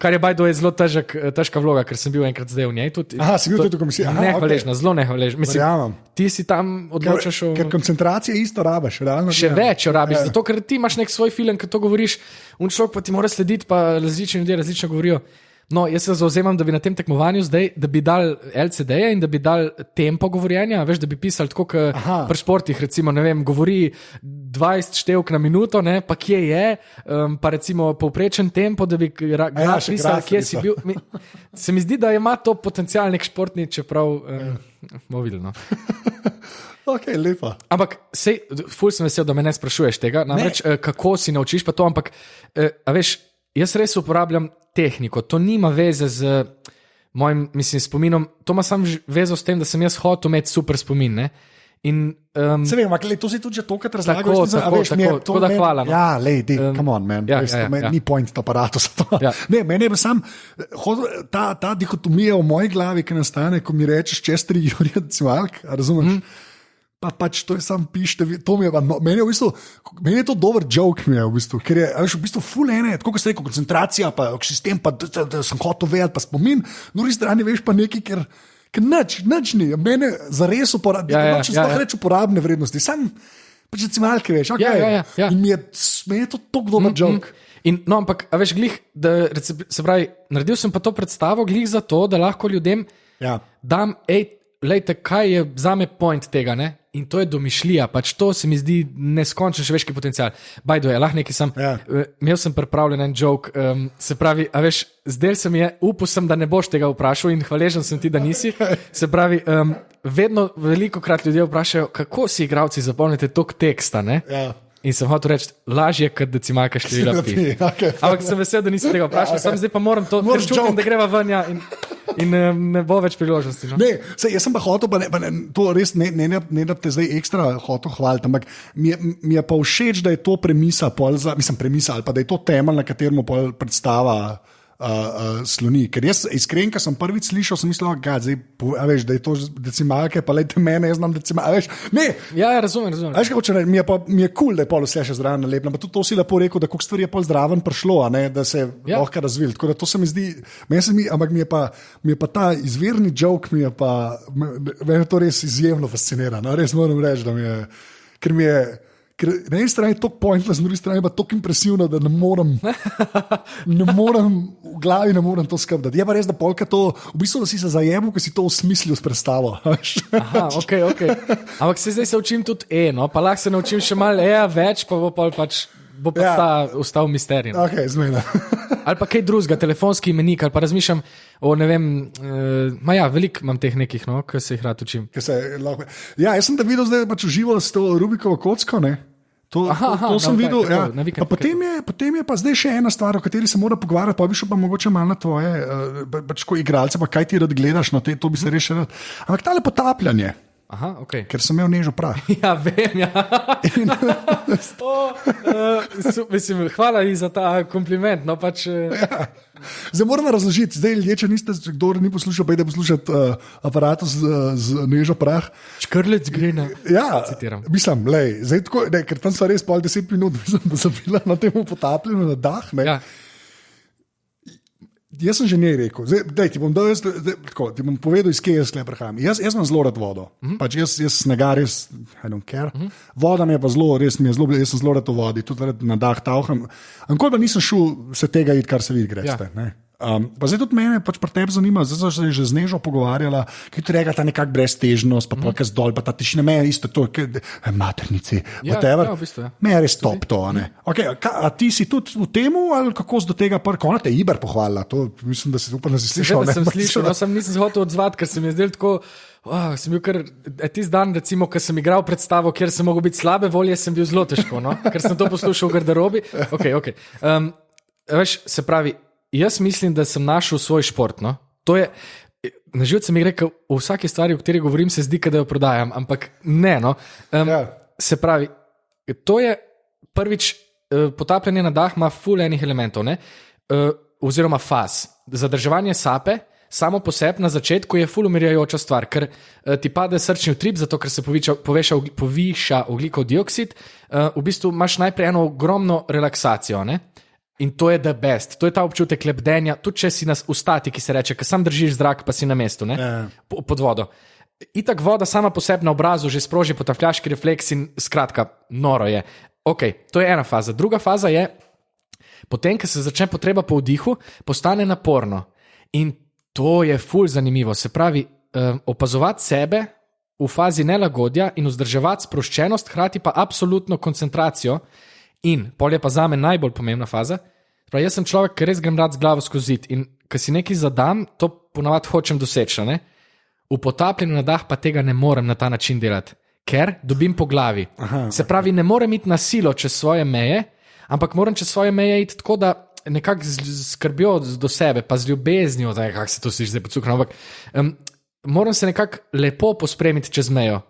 kar je bajdo je zelo težka vloga, ker sem bil enkrat zdaj v njej tudi. Aha, si bil tudi v komisiji. Nehvaležna, zelo nehvaležna. Mislim, ti si tam odločaš ker koncentracije isto rabiš. Še več jo rabiš, zato ker ti imaš nek svoj film, ki to govoriš, un človek pa ti mora slediti, pa različni ljudje različno govorijo. No, jaz se zauzemam, da bi na tem tekmovanju zdaj, da bi dal LCD-je in da bi dal tempo govorjenja, veš, da bi pisali tako, pri športih, recimo, ne vem, govori 20 števk na minuto, ne, pa kje je, pa recimo povprečen tempo, da bi pisali, kje si bil. Se mi zdi, da ima to potencial nek športni, čeprav mobilno. Ok, lepa. Ampak, ful sem vesel, da me ne sprašuješ tega, namreč, kako si naučiš pa to, ampak, a veš, jaz res uporabljam tehniko, to nima veze z mojim, spominom, to ima samo vezo s tem, da sem jaz hotel imeti super spomin, ne? In, Se vem, ampak to si tudi že tokrat razlagal. Tako da hvala. No. Ja, lej, come on, man. Ni point aparatu za to. Ja. Ne, meni je sam ta dihotomija v moji glavi, ki nastane, ko mi rečeš čestri Jurija Decimalk, razumeš? Pač to je sam pište, to mi je, meni je to dober joke, mi je v bistvu, ker je v bistvu full ene, tako kot ste rekel, koncentracija, pa sistem, pa da sem hotel vedeti, pa spomin, no res strani veš pa nekaj, ker nič ni, mene zares uporabne, če sploh reč uporabne vrednosti, sam pač decimalke veš, okay. In mi je to tako dober joke. In, no, ampak, a veš, glih, da, se pravi, naredil sem pa to predstavo glih za to, da lahko ljudem dam, lejte, kaj je zame point tega, ne? In to je domišljija, pač to se mi zdi neskončen človeški potencial. By the way, lahko nekaj sem, imel sem pripravljen en joke, se pravi, a veš, zdaj se mi je, upal sem, da ne boš tega vprašal in hvaležen sem ti, da nisi. Se pravi, vedno velikokrat ljudje vprašajo, kako si igralci zapomnite toliko teksta, ne? In sem hotel reči, lažje, kot decimalka števila pi. Ampak sem vesel, da nisi tega vprašal, sam zdaj pa moram to, ker čutim, da greva ven in ne bo več priložnosti. No? Ne, jaz sem pa hotel, to res ne da te zdaj ekstra hotel hvaliti, ampak mi je pa všeč, da je to premisa, ali pa da je to temelj, na katerem predstava sloni. Ker jaz iskren, ko sem prvič slišal, sem mislil, da je to decimalke, pa lejte mene, jaz znam decimalke. Ja, razumem. Mi je cool, da je pol vse še zraven nalepno, pa tudi to si lepo rekel, da koliko stvari je pol zraven prišlo, da se je lahko razvil. Tako da to se mi zdi, ampak mi je pa ta izvirni joke, mene to res izjemno fascinira. No? Res moram reči, da mi je, ker na eni strani je to pointless, na drugi strani pa tako impresivno, da ne morem v glavi ne morem to skrbeti. Je pa res, da polka to, v bistvu, da si se zajemal, ko si to osmislil s predstavo. Aha, ok. Ampak zdaj se učim tudi pa lahko se naučim še malo več, pa bo pač ostal misterij. Ok, zmena. Ali pa kaj drugega, telefonski imenik, ali pa razmišljam o, ne vem, veliko imam teh nekih, ki se jih rad učim. Jaz sem te videl zdaj pač užival s to Rubikovo kocko, ne? To sem videl. Potem je pa zdaj še ena stvar, o kateri se mora pogovarjati, pa bi šel pa mogoče malo na tvoje, pač ko igralce, pa kaj ti rad gledaš, to bi se res še rad. Ampak tale potapljanje. Aha, okay. Ker sem imel Nežo Prah. Ja, vem, mislim, hvala ji za ta kompliment. No, pač, Zdaj moram razložiti, ljudje, če niste, kdo ni poslušal, pa ide poslušati aparatus z Nežo Prah. Škrlec gre na. Ja, mislim, zdaj tako, ker tam so res pol 10 minut, mislim, da sem bila na tem potapljenju na dah. Ja. Jaz sem že njej rekel, ti bom povedal, iz kje jaz tukaj prihajam. Jaz imam zelo rad vodo. Pač jaz snega res, I don't care. Voda mi je pa zelo, jaz sem zelo rad v vodi, tudi na dah tavham. Ankoli pa nisem šel se tega iti, kar se vidi greste. Ja. Pa zdaj tudi mene pač pri tebi zanima, zdaj sem se že z Nežo pogovarjala, ki ti reka ta nekak breztežnost, pa polka zdol, pa ta tišina, meni isto to, maternici, whatever. V bistvu, meni je res top to, ne. Okay, a ti si tudi v temu, ali kako si do tega ona te Iber pohvalila, to mislim, da si upam, da si slišal. Sem slišal, no sem nisem hotel odzvati, ker se mi je zdel tako, sem bil kar, tisti dan, recimo, ko sem igral predstavo, kjer sem mogel biti slabe volje, sem bil zelo težko, no, ker sem to poslušal v garderobi. Okay. Veš, se pravi, jaz mislim, da sem našel svoj šport. No? To je, na živce mi je rekel, v vsaki stvari, o kateri govorim, se zdi, da jo prodajam, ampak ne. No? Se pravi, to je prvič, potapljanje na dah ima ful enih elementov, oziroma faz. Zadrževanje sape, samo po sebi na začetku je ful umirjajoča stvar, ker ti pade srčni utrip, zato ker se poviša ogljikov dioksid, v bistvu imaš najprej eno ogromno relaksacijo, ne? In to je the best, to je ta občutek lebdenja, tudi če si nas v statiki, se reče, ker sam držiš zrak, pa si na mestu, pod vodo. Itak voda sama po sebi na obrazu že sproži potapljaški refleks in skratka, noro je. Ok, to je ena faza. Druga faza je, potem, ko se začne potreba po vdihu, postane naporno. In to je ful zanimivo, se pravi, opazovati sebe v fazi nelagodja in vzdrževati sproščenost, hkrati pa absolutno koncentracijo. In pol je pa zame najbolj pomembna faza. Pravi, jaz sem človek, ki res grem rad z glavo skozi zid in ko si nekaj zadam, to ponavadi hočem doseči. Ne? V potapljenju na dah pa tega ne morem na ta način delati, ker dobim po glavi. Se pravi, ne morem iti na silo čez svoje meje, ampak moram čez svoje meje iti tako, da nekako skrbijo do sebe, pa z ljubeznijo, kako se to sliši zdaj pocukno, ampak moram se nekako lepo pospremiti čez mejo.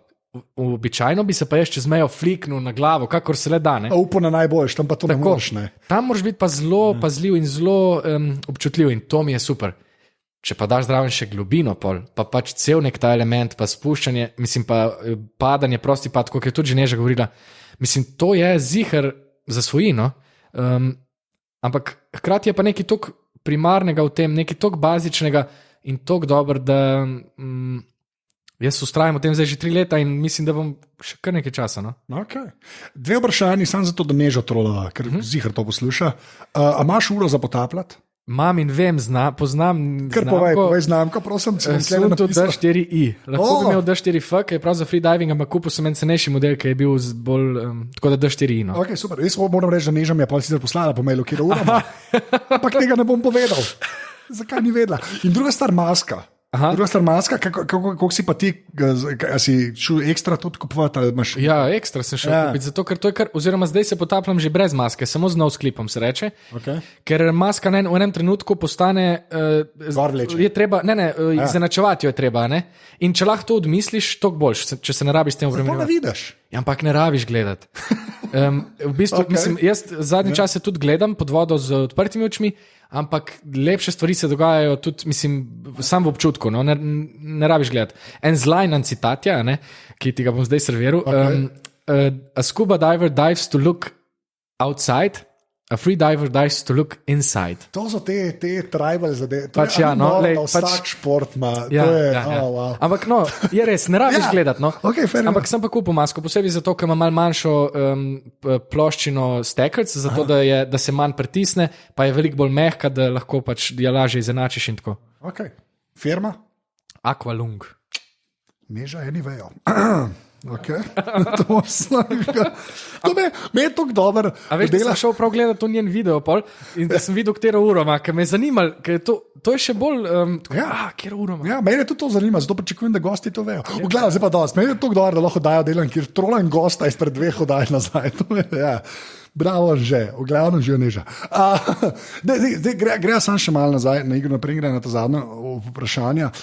Običajno bi se pa jaz čez mejo fliknil na glavo, kakor se le da. Upo na najboljš, tam pa to ne moreš. Tam moraš biti pa zelo pazljiv in zelo občutljiv in to mi je super. Če pa daš zraven še globino, pa pač cel nek ta element, pa spuščanje, mislim pa padanje, prosti pad, kot je tudi že Neža govorila, mislim, to je ziher zasvojino, ampak hkrati je pa nekaj toliko primarnega v tem, nekaj toliko bazičnega in toliko dobro, da jaz ustrajam v tem zdaj že 3 leta in mislim, da bom še kar nekaj časa. No? Okay. 2 vprašanji, samo zato, da Neža trolava, ker ziher to posluša. A imaš uro za potapljati? Mam in vem, poznam. Kar povej znamko, prosim. Sem tudi D4i. Lahko bi imel D4F, ki je prav za freediving, ampak kupil sem en cenejši model, ki je bil bolj, tako da D4i. No. Ok, super. Jaz moram reči, da Neža mi je pa sicer poslala po mailu, kjer ura, ampak tega ne bom povedal. Zakaj ni vedela? In druga stvar, maska. Druga stvar, maska, kako si pa ti, si šel ekstra tudi kupovati? Ja, ekstra sem šel kupiti, zato ker to je oziroma zdaj se potapljam že brez maske, samo z no-sklipom se reče, ker maska v enem trenutku postane, je treba, izenačevati jo je treba, ne? In če lahko to odmisliš, toliko boljš, če se ne rabiš s tem obremenjevati. To ne vidiš. Ja, ampak ne rabiš gledati. V bistvu, mislim, jaz zadnji čas tudi gledam pod vodo z odprtimi očmi, ampak lepše stvari se dogajajo tudi, mislim, sam v občutku, no? Ne rabiš gledati. En zlajnan citat, ki ti ga bom zdaj serviral. A scuba diver dives to look outside, a free diver dives to look inside. To so te tribal zadeve. Pač ja, no, vsak šport ima. Wow. Ampak no, je res, ne rabiš gledati. No. Okay, ampak sem pa kupil masko, posebej zato, ker ima malo manjšo ploščino stekelc, zato da se manj pritisne, pa je veliko bolj mehka, da lahko pač jo lažje izenačiš in tako. Okay. Firma? Aqualung. Neža, eni vejo. Okay. To me je tako dobro. A veš, da sem šel prav gledati to njen video in da sem videl, katero uro ima, ker me je zanimalo, ker to je še bolj, katero uro ima. Ja, mene je tudi to zanima, zato pričakujem, da gosti to vejo. V glavu, zdaj pa dosti. Mene je tako dobro, da lahko dajo delam, kjer trolan gosta izpred 2 hodaj nazaj. Bravo, že, v glavnem že Neža. Gre sam še malo nazaj, na igro naprej gre na to zadnje vprašanje.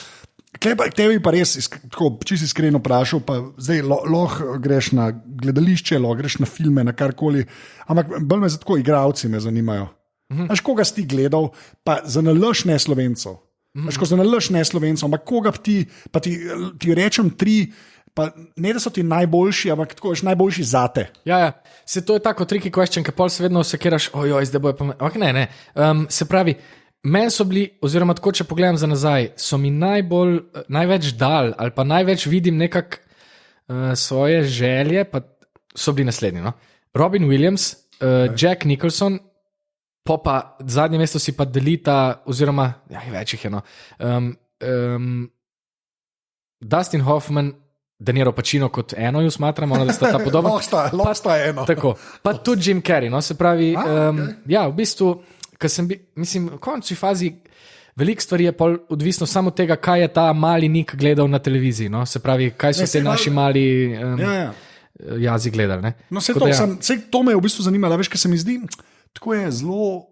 Tebi pa res, tako čisto iskreno vprašal, pa zdaj lahko greš na gledališče, lahko greš na filme, na karkoli, ampak bolj me tako igralci me zanimajo. Veš, koga si ti gledal, pa za nalaž ne Slovencov. Veš, ko za nalaž ne Slovencov, ampak koga ti rečem 3, pa ne da so ti najboljši, ampak tako veš najboljši zate. Ja, se to je tako tricky question, ker pol se vedno sekiraš, ojoj, zdaj bojo pa ampak ne. Se pravi, meni so bili, oziroma tako, če pogledam za nazaj, so mi največ dal ali pa največ vidim nekak svoje želje, pa so bili naslednji. No? Robin Williams, Jack Nicholson, pa zadnje mesto si pa delita, oziroma, več jih je. No? Dustin Hoffman, De Niro Pacino kot eno ju smatramo, da sta ta podobna. Lahko sta eno. Tako, pa tudi Jim Carrey, no? Se pravi, v bistvu, ker sem v končni fazi veliko stvari je odvisno samo od tega, kaj je ta mali Nik gledal na televiziji. No? Se pravi, kaj so te naši mali jazi gledali. Ne? No, to me je v bistvu zanimalo, veš, kaj se mi zdi, tako je zelo,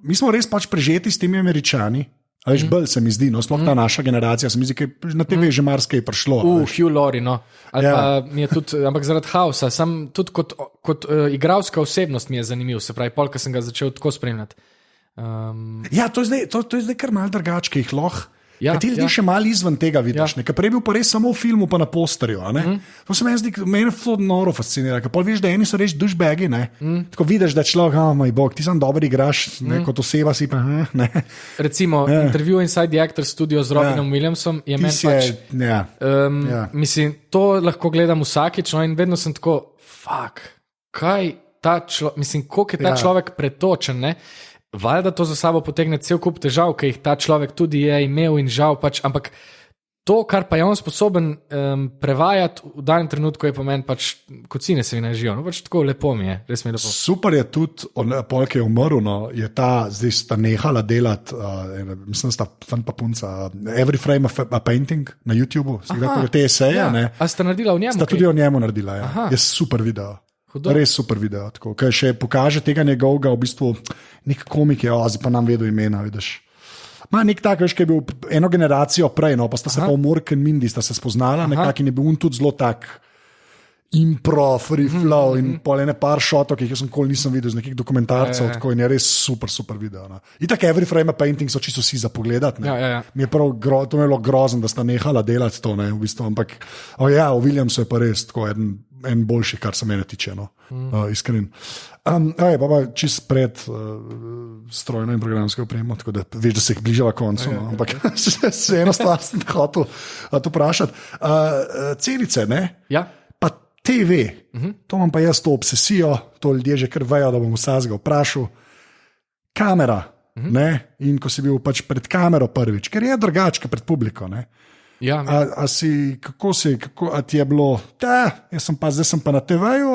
mi smo res pač prežeti s temi Američani. Veš, bolj se mi zdi, no, sploh ta naša generacija, se mi zdi, da na TV že marsikaj prišlo. Hugh Laurie, no. Pa mi je tudi, ampak zaradi Hausa, sam tudi kot igralska osebnost mi je zanimiv, se pravi, polka sem ga začel tako spremljati. To je zdaj kar mal drugače, jih lahko. Ti ljudje še malo izven tega vidiš, ker prej bil pa res samo v filmu pa na posterju. To se meni zdi, meni to noro fascinira, ker veš, da eni so reči douchebagi, tako vidiš, da človek, moj bog, ti sam dobro igraš, kot oseba si pa, ne. Recimo, intervju Inside the Actors Studio z Robinom Williamsom je meni pač, mislim, to lahko gledam vsakič, no, in vedno sem tako, kaj ta človek, mislim, koliko je ta človek pretočen, ne. Valjda to za sabo potegne cel kup težav, ki jih ta človek tudi je imel in žal pač, ampak to, kar pa je on sposoben prevajati v danem trenutku, je po meni pač kocine se mi ne živijo. No, pač tako lepo mi je, res mi je lepo. Super je tudi, polk je umrl, no, je zdaj sta nehala delati, mislim, sta fan pa punca, Every Frame a Painting na YouTubeu, si gledali te eseje, ne? A sta naredila v njemu? Sta tudi v njemu naredila, je super video. Res super video, tako, kaj še pokaže tega njegovega, v bistvu nek komik je, zdaj pa nam vedo imena, vidiš. Ma nek tak, veš, ki je bil eno generacijo prej, no, pa sta se pa v Mork in Mindy sta se spoznala, nekak in je bil tudi zelo tak impro, free flow in pol ene par šotov, ki jih jaz nikoli nisem videl z nekih dokumentarcev, tako in je res super, super video. No. In tako Every Frame a Painting so čisto vsi za pogledat. Ja. Mi je prav to je bilo grozno, da sta nehala delati to, ne, v bistvu, ampak o Williamsu je pa res tako en boljši, kar se mene tiče, no, iskren. Pa čist pred strojno in programsko opremo, tako da veš, da se jih bližava koncu, no, ampak se eno stvar sem hotel to vprašati. Celice, ne? Ja. Pa TV, to imam pa jaz to obsesijo, to ljudje že kar vejo, da bom vsega vprašal. Kamera, ne? In ko si bil pač pred kamero prvič, ker je drugače pred publiko, ne? Ja, a ti je bilo, zdaj sem pa na TV-ju,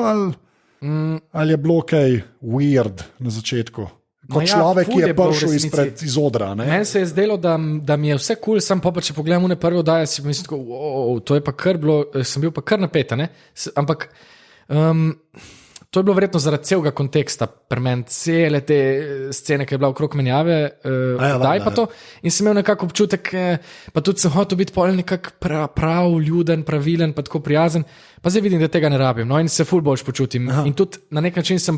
ali je bilo kaj weird na začetku? Kot človek, ki je prišel iz odra. Meni se je zdelo, da mi je vse kul, sem pa če pogledam v prvo oddajo, si mislim, to je pa kar bilo, sem bil pa kar napeta, ne? Ampak to je bilo verjetno zaradi celega konteksta, pri meni cele te scene, ki je bila okrog menjave, pa to. In sem imel nekako občutek, pa tudi sem hotel biti pol nekako prav ljuden, pravilen, pa tako prijazen, pa zdaj vidim, da tega ne rabim, no, in se ful boljš počutim. Aha. In tudi na nek način sem,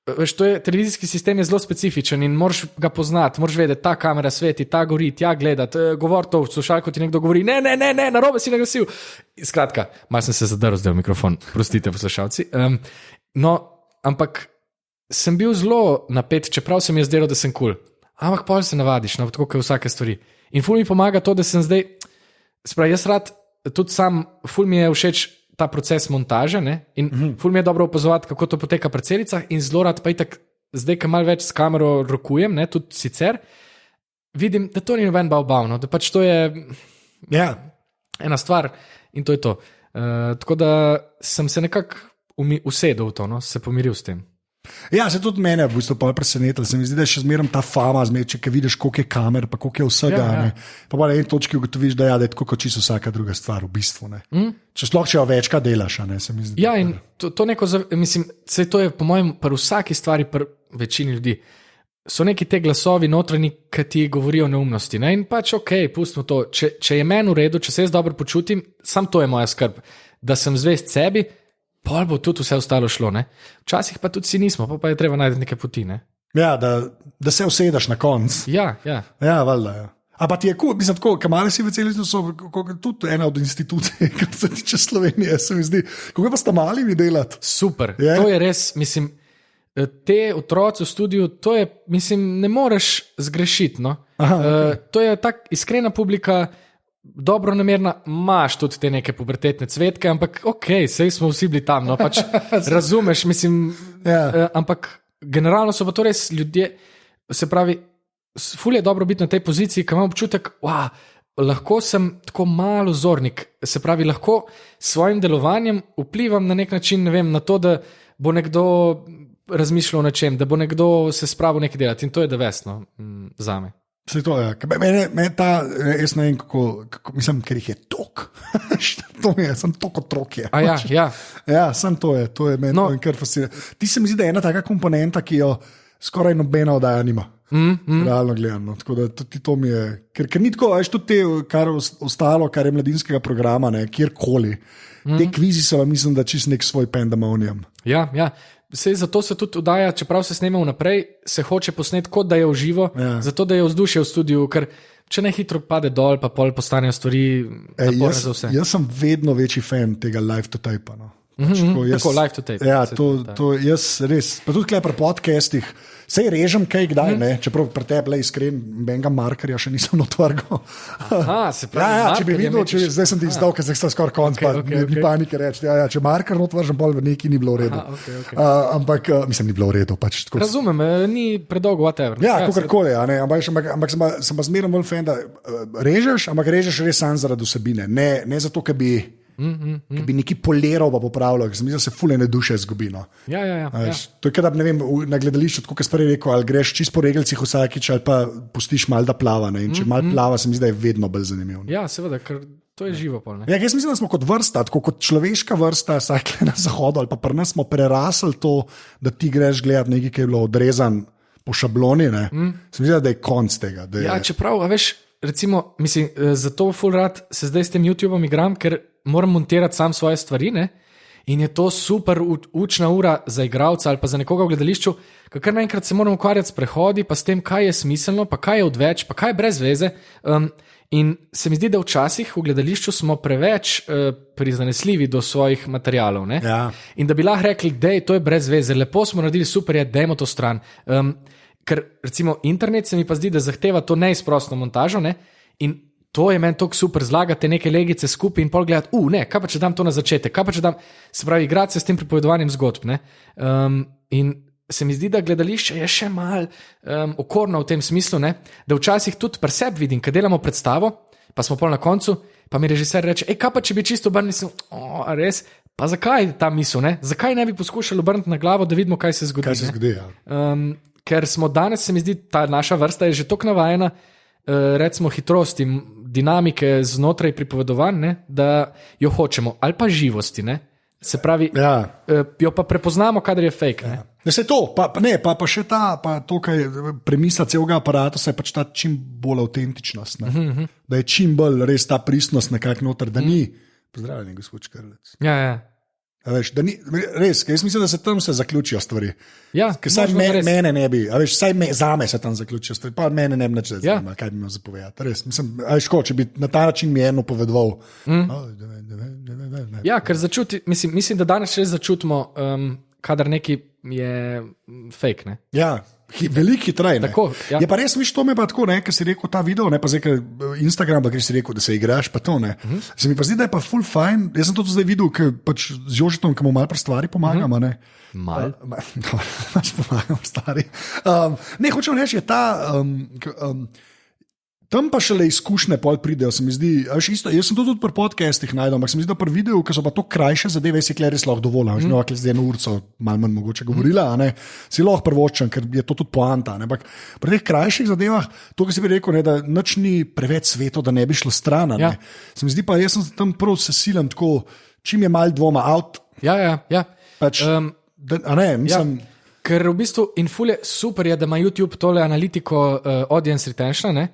veš, televizijski sistem je zelo specifičen in moraš ga poznati, moraš vedeti, ta kamera sveti, ta gori, tja gledati, govor to v slušalko ti nekdo govori, ne, narobe si naglasil. Skratka, malo sem se zadrl zdaj v mikrofon, prostite poslušalci. No, ampak sem bil zelo napet, čeprav se mi je zdelo, da sem kul. Ampak pol se navadiš, no, tako kot vsake stvari. In ful mi pomaga to, da sem zdaj, jaz rad, tudi sam, ful mi je všeč ta proces montaže, ne? In ful mi je dobro opazovati, kako to poteka pri celicah in zelo rad pa itak, zdaj, ko malo več s kamero rokujem, ne, tudi sicer, vidim, da to ni noben bav, no, da pač to je ena stvar in to je to. Tako da sem se nekako usedel v to, no, se pomiril s tem. Ja, se tudi mene v bistvu presenetilo. Se mi zdi, da je še zmeraj ta fama, če vidiš, koliko je kamer, pa koliko je vsega. Ja. Pa na eni točki ugotoviš, da je tako kot čisto vsaka druga stvar v bistvu. Če sploh če jo večkrat delaš, ne, se mi zdi. Ja, in to neko, mislim, to je po mojem, pri vsaki stvari, pri večini ljudi, so neki te glasovi notranji, ki ti govorijo neumnosti. Ne? In pač pustimo to. Če je meni v redu, če se jaz dobro počutim, sam to je moja skrb, da sem zvest sebi, pol bo tudi vse ostalo šlo. Ne? Včasih pa tudi si nismo, pa je treba najti neke poti. Ne? Ja, da se usedeš na konc. Ja. Ja, valjda, ja. A pa ti je cool, mislim, tako, kamale si v celici so tudi ena od institucij, kar se tiče Slovenije, se mi zdi. Kako pa sta malimi delati? Super, to je res, mislim, te otroci v studiu, to je, mislim, ne moreš zgrešiti, no. To je tak iskrena publika, dobro namerna, imaš tudi te neke pubertetne cvetke, ampak sej smo vsi bili tam, no, pač razumeš, mislim, ampak generalno so pa to res ljudje, se pravi, ful je dobro biti na tej poziciji, ko imam občutek, lahko sem tako malo vzornik, se pravi, lahko s svojim delovanjem vplivam na nek način, ne vem, na to, da bo nekdo razmišljal o nečem, da bo nekdo se spravil nekaj delati in to je devestno zame. Vse to je. Mene ta, jaz ne vem, kako mislim, ker jih je tok. To je, sem tok otrok je. Ja. Ja, sem to je meni to kar fascinira. Ti se mi zdi, da je ena taka komponenta, ki jo skoraj nobena oddaja nima. Realno gledano. Tako da tudi to mi je, ker ni tako, veš, tudi te, kar ostalo, kar je mladinskega programa, ne, kjerkoli. Te kvizi so, mislim, da čist nek svoj pandemonium. Ja. Sej zato se tudi oddaja, čeprav se snema vnaprej, se hoče posneti kot da je v živo, zato da je vzdušje v studiu, ker če ne hitro pade dol, pa pol postanejo stvari naporne za vse. Jaz sem vedno večji fan tega live to tape. No. Tako live to tape. Ja, to jaz res, pa tudi pri podcastih, sej režem kaj kdaj, ne, čeprav pri tebi le iskren, benga markerja še nisem otvrgal. Se pravi, če bi videl, zdaj sem ti izdal, ker zdaj sta skoraj konc, ni panike reči. Če marker otvržem, pol neki ni bilo v redu. Ampak, mislim, ni bilo v redu. Pač, razumem, ni predolgo, whatever. Ja, kakorkoli, ampak sem pa zmerno bolj fan, da režeš, ampak režeš res sam zaradi vsebine, ne zato, ker bi bi neki poliral pa popravljal, ker se fulene duše zgubi. No. Ja. To je, da ne vem, na gledališču, tako kot si prej rekel, ali greš čisto po regelcih vsakič, ali pa pustiš malo da plava. Ne? In če malo plava, se mi zdi, da je vedno bolj zanimivo. Ja, seveda, ker to je živo. Pol, ja, jaz mislim, da smo kot vrsta, tako kot človeška vrsta, vsake na zahodu, ali pa pri nas smo prerasli to, da ti greš gledati nekaj, ki je bilo odrezan po šabloni, se mi zdi, da je konc tega. Ja, čeprav, a veš, recimo, mislim, zato ful rad se zdaj s tem YouTubeom igram, ker moram montirati sam svoje stvari, ne? In je to super učna ura za igralca ali pa za nekoga v gledališču, kar naenkrat se moramo ukvarjati s prehodi, pa s tem, kaj je smiselno, pa kaj je odveč, pa kaj je brez veze. In se mi zdi, da včasih v gledališču smo preveč prizanesljivi do svojih materialov. Ja. In da bi lahko rekli, da je to brez veze, lepo smo naredili, super je, dajmo to stran. Ker recimo internet se mi pa zdi, da zahteva to neizprostno montažo, ne? In to je meni tako super, zlagate neke legice skupaj in pol gledati, ne, kaj pa če dam to na začetek, kaj pa če dam, se pravi, igrati se s tem pripovedovanjem zgodb. In se mi zdi, da gledališče je še mal okorno v tem smislu, ne? Da včasih tudi pri sebi vidim, kad delamo predstavo, pa smo pol na koncu, pa mi režiser reče, kaj pa če bi čisto obrnil, res, pa zakaj ta misel, ne? Zakaj ne bi poskušali obrniti na glavo, da vidimo, kaj se zgodi. Kaj se zgodi, ja. Ker smo danes, se mi zdi, ta naša vrsta je že toliko navajena, recimo hitrosti, dinamike znotraj pripovedovanj, ne, da jo hočemo, ali pa živosti, ne. Se pravi, jo pa prepoznamo, kadar je fake. Ne. Ne, se to, pa še ta, pa to, kaj premisa celega aparata, se je pač ta čim bolj avtentičnost, ne. Da je čim bolj res ta pristnost nekako noter, da ni, pozdravljeni gospod Škrlec. Ja. Veš, da ni, res, jaz mislim, da se tam se zaključijo stvari. Ja, saj mene ne bi, veš, zame se tam zaključijo stvari, pa mene ne bi nič zanimalo, kaj bi imel zapovedati. Res, mislim, veš, če bi na ta način mi eno povedal. Ja, ker mislim, da danes res začutimo, kadar neki je fake, ne? Ja. Veliko hitreje. Ja. Je pa res, viš, to me pa tako, ker si rekel ta video, ne pa zdaj Instagram, pa ker si rekel, da se igraš, pa to ne. Se mi pa zdi, da je pa full fine. Jaz sem to zdaj videl, ker pač z Jožetom, ki mu malo pri stvari pomagamo. Mal? Pač pomagamo stvari. Ne, hočem reči, je ta... Tam pa šele izkušnje pol pridejo, se mi zdi, isto, jaz sem to tudi pri podcastih najdel, ampak se mi zdi, da pri videu, ki so pa to krajše zadeve, si res lahko dovolj, nekaj zdaj 1 urco, malo manj mogoče govorila, si lahko prvočen, ker je to tudi poanta, ampak pri teh krajših zadevah, to, kar si bi rekel, da nič ni preveč sveto, da ne bi šlo stran, se mi zdi pa, jaz sem tam prav sesilen tako, čim je malo dvoma, out. Ja. Pač, mislim... Ker v bistvu infulje super je, da ima YouTube tole analitiko audience retention, ne?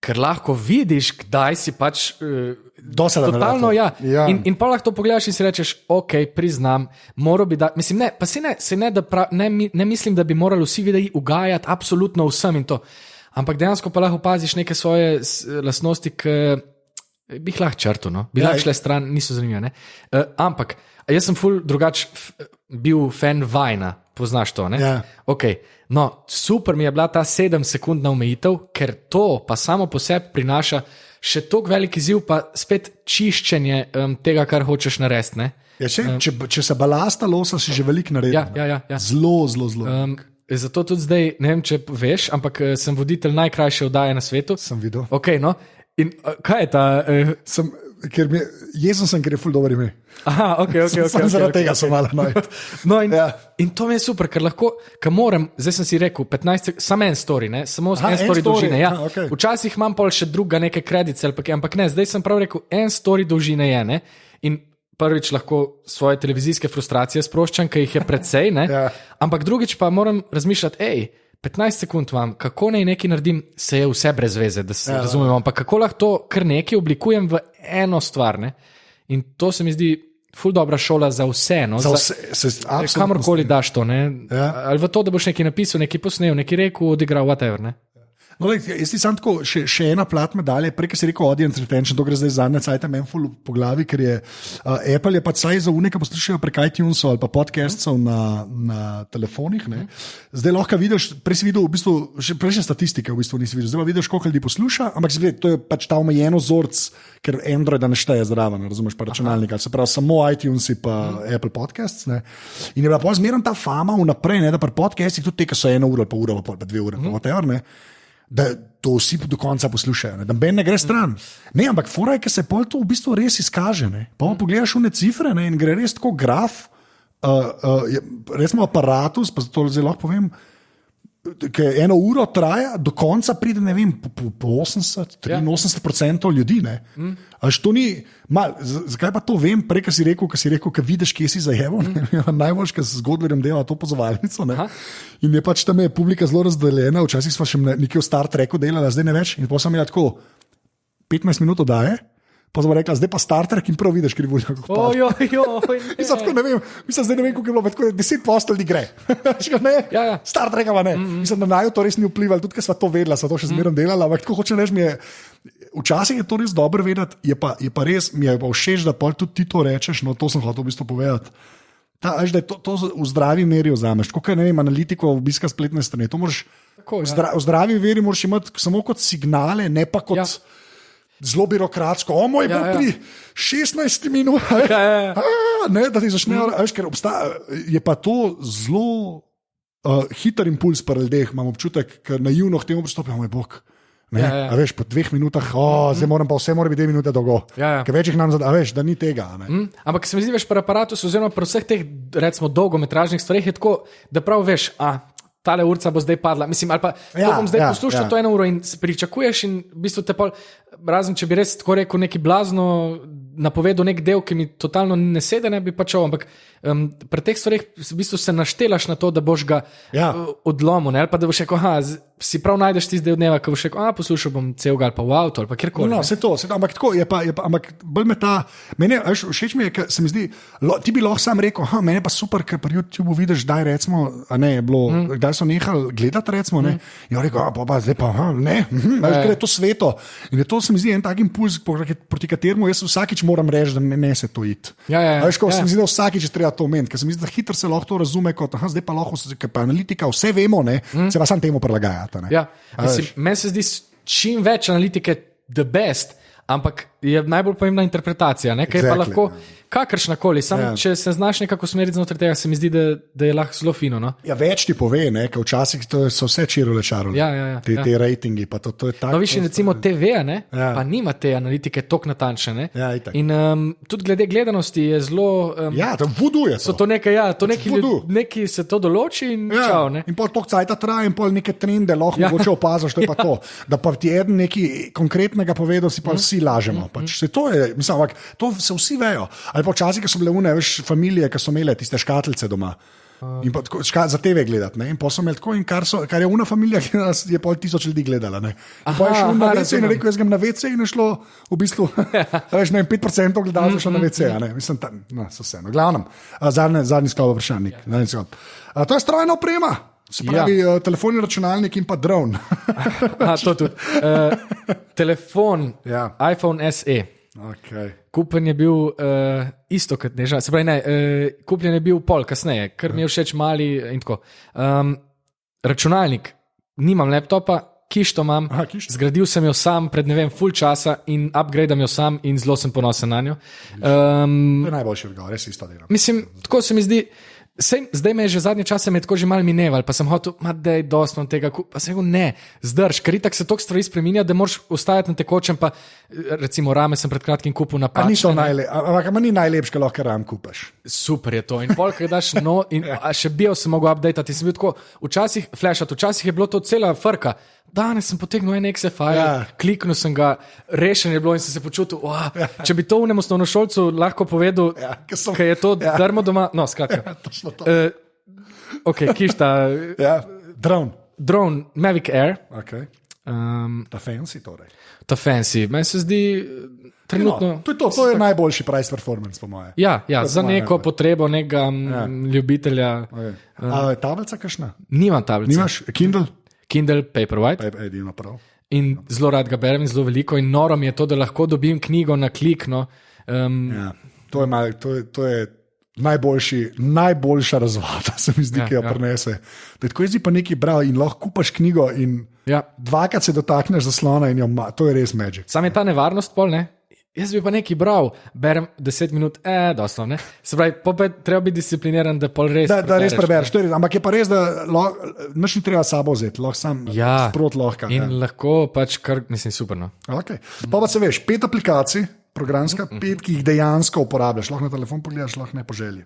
Ker lahko vidiš, kdaj si pač totalno, ja. In pa lahko to pogledaš in si rečeš, ok, priznam, moral bi da, mislim, ne, pa ne mislim, da bi morali vsi videi ugajati absolutno vsem in to, ampak dejansko pa lahko opaziš neke svoje lastnosti, ki bi jih lahko črtal, no? Bi lahko šle stran, niso zanimive, ne? Ampak, jaz sem ful drugač bil fan Vajna, poznaš to, ne? Ja. Ok, no, super mi je bila ta 7-sekundna omejitev, ker to pa samo po sebi prinaša še toliko velik izziv, pa spet čiščenje tega, kar hočeš narediti, ne? Ja, če se balasta losa, si že veliko naredil. Ja. Zelo. Zato tudi zdaj, ne vem, če veš, ampak sem voditelj najkrajše oddaje na svetu. Sem videl. Ok, no, in kaj je ta... Jezen sem, ker je ful dober ime. Aha, ok. Zaradi tega sem malo najd. No, in to mi je super, ker lahko, zdaj sem si rekel, 15, samo en story, ne? Samo en story dolžine. Ja. Okay. Včasih imam pol še druga neke kredice, ampak ne, zdaj sem prav rekel, en story dolžine je, ne? In prvič lahko svoje televizijske frustracije sproščam, ker jih je precej, ne? Ja. Ampak drugič pa moram razmišljati, 15 sekund vam, kako naj nekaj naredim, se je vse brez veze, da se razumemo, ampak kako lahko to kar nekaj oblikujem v eno stvar, ne? In to se mi zdi ful dobra šola za vse, no? Za vse, kamorkoli daš to, ne? Ja. Ali v to, da boš nekaj napisal, nekaj posnel, nekaj rekel, odigral, whatever, ne? No, jaz ti sam tako, še ena plat medalje, prej si rekel audience retention, to gre zdaj zadnje cajta meni ful po glavi, ker je Apple je pač saj za unike poslušajo prek iTunesov ali pa podcastov na telefonih, ne. Zdaj lahko vidiš, prej si videl v bistvu, še prejšnje statistike v bistvu nisi videl, zdaj pa vidiš, koliko ljudi posluša, ampak to je pač ta omejeno vzorc, ker Androida ne šteje zraven, razumeš, pa računalnika, se pravi samo iTunes pa Apple Podcasts, ne. In je bila pa zmeraj ta fama vnaprej, ne, da pri podcastih tudi te, ki so 1 uro, pa ura, pa 2 ure, pa whatever, ne. Da to vsi do konca poslušajo, da ben ne gre stran. Ne, ampak fora je, ker se pol to v bistvu res izkaže. Ne. Pa pogledaš v cifre, ne, in gre res tako graf, recimo aparatus, pa to zdaj lahko povem, ki 1 uro traja, do konca pride, ne vem, po 80-83% ljudi. Až to ni, zakaj pa to vem, prej, ki si rekel, ki vidiš, kje si zajeval, najbolj, ker z zgodverjem dela to pozovalnico. In je pač tam je publika zelo razdeljena, včasih smo še nekaj v Star Treku delali, zdaj ne več. In potem sem imel tako 15 minut oddaje. Pa sem rekla, zdaj pa Star Trek in prav vidiš, ker je bolj kot mislim, zdaj ne vem, kako je bilo, tako 10 postelj gre. Star Trek pa ne. Mislim, da naju to res ni vplivalo, tudi ker sva to vedela, sva to še zmeraj delala, ampak tako hočem reči, včasih je to res dobro vedeti, je pa res, mi je pa všeč, da pol tudi ti to rečeš, no to sem hotel v bistvu povedati. Da je to v zdravi meri vzameš, tako ne vem, analitiko obiska spletne strani, to moraš, v zdravi veri moraš imeti samo kot signale, ne pa kot... Zelo birokratsko, moj bog, pri 16 minutah, da ti začnejo, ker je pa to zelo hiter impuls pri ljudeh, imam občutek, ker naivno k temu pristopijo, moj bog. Veš, po 2 minutah, zdaj moram pa vse mora biti 2 minute dolgo, ker več jih nam zada, veš, da ni tega. Ampak se mi zdi, veš, pri aparatu, oziroma pri vseh teh, recimo, dolgometražnih stvareh je tako, da prav veš, tale urca bo zdaj padla. Mislim, ali pa to bom zdaj poslušal to 1 uro in pričakuješ in v bistvu te pol, razen če bi res tako rekel neki blazno napovedal nek del, ki mi totalno ne sede, ne bi pa čel, ampak pri teh stvareh v bistvu se naštelaš na to, da boš ga odlomil, ne? Ali pa da boš rekel, si prav najdeš ti zdaj od dneva, ko boš rekel, poslušal bom celega ali pa v avto ali pa kjerkoli. No, vse to, ampak tako je pa, ampak bolj me ta, všeč mi je, ker se mi zdi, ti bi lahko sam rekel, meni pa super, ker pri YouTubeu vidiš, daj recimo, kdaj so nehali gledati recimo, ne, in rekel, pa zdaj pa, ne, ker je to sveto. In je to se mi zdi en tak impuls, proti kateremu jaz vsakič moram reči, da ne se to iti. Se mi zdi, da vsakič treba to omeniti, ker se mi zdi, da hitro se lahko to razume kot, zdaj pa lahko, ker pa analitika, vse vemo, ne, se pa sam temu prilagajati. Meni se zdi čim več analitike the best, ampak je najbolj pomembna interpretacija, ker je pa lahko kakršnakoli, če se znaš nekako usmeriti znotraj tega, se mi zdi, da je lahko zelo fino. No? Več ti pove, ker včasih so vse čirole čarole. Te ratingi, pa to je tako. No, viš, recimo TV, pa nima te analitike toliko natančne. In tudi glede gledanosti je zelo... to voduje. So to nekaj, neki se to določi in čau. In pol toliko cajta traja in pol neke trende lahko mogoče opaziš, to je pa to. Da pa ti eden nekaj konkretnega povedal, si pa vsi lažemo. To je, mislim, to se vsi vejo. Ali pa včasih, ko so bile veš, familije, ki so imele tiste škatlice doma. In pa za TV gledati. In pa so imeli tako, in kar je una familija, ki je pol 1000 ljudi gledala. In pa je šlo na WC in rekel, jaz grem na WC in je šlo v bistvu, veš, 5% gledalcev šlo na WC. Mislim, so vse. No, glavnem, zadnji sklop vprašanj. To je strojna oprema. Se pravi, telefonni računalnik in pa dron. To tudi. Telefon, iPhone SE. Okay. Kupljen je bil isto kot neža, se pravi ne, kupljen je bil pol kasneje, ker mi je všeč mali in tako. Računalnik, nimam laptopa, kišto imam, zgradil sem jo sam pred ne vem full časa in upgradam jo sam in zelo sem ponosen na njo. To je najboljši odgovor, res isto delam. Mislim, tako se mi zdi, zdaj me je že zadnje čase tako že malo mineval, pa sem hotel, da je dosti tega, pa sem rekel, ne, zdrž, ker itak se toliko stvari spreminja, da moraš ostajati na tekočem, pa recimo rame sem pred kratkim kupil napačne. Ampak ni najlepše, ko lahko ram kupaš. Super je to in polk je daš in še bil sem mogel updatati, sem bil tako, včasih flashati, včasih je bilo to cela frka. Danes sem potegnil en Excel file, kliknil sem ga, rešen je bilo in sem se počutil, če bi to unemu osnovnošolcu lahko povedal, ker je to drmo doma, no skratka. Ok, kišta. Drone, Mavic Air. Ta fancy torej. Ta fancy, meni se zdi trenutno... To je najboljši price performance po moje. Ja, za neko potrebo nekega ljubitelja. Tablica kakšna? Nimam tablice. Nimaš Kindle? Kindle Paperwhite. Edino prav. In zelo rad ga berem in zelo veliko in noro mi je to, da lahko dobim knjigo na klik. No. To je najboljša razvada, se mi zdi, ki jo prinese. Tako jaz pa nekaj bral in lahko kupaš knjigo in dvakrat se dotakneš zaslona in to je res magic. Sam je ta nevarnost pol, ne? Jaz bi pa nekaj bral, berem 10 minut, doslovno. Se pravi, treba biti discipliniran, da pol res prebereš. Da res prebereš, ampak je pa res, da nič ni treba sabo vzeti, lahko sam sprot lahko. In lahko pač kar, mislim, super. No. Okay. Pa se veš, 5 aplikacij, programska, 5, ki jih dejansko uporabljaš, lahko na telefon pogledaš, lahko ne po želji.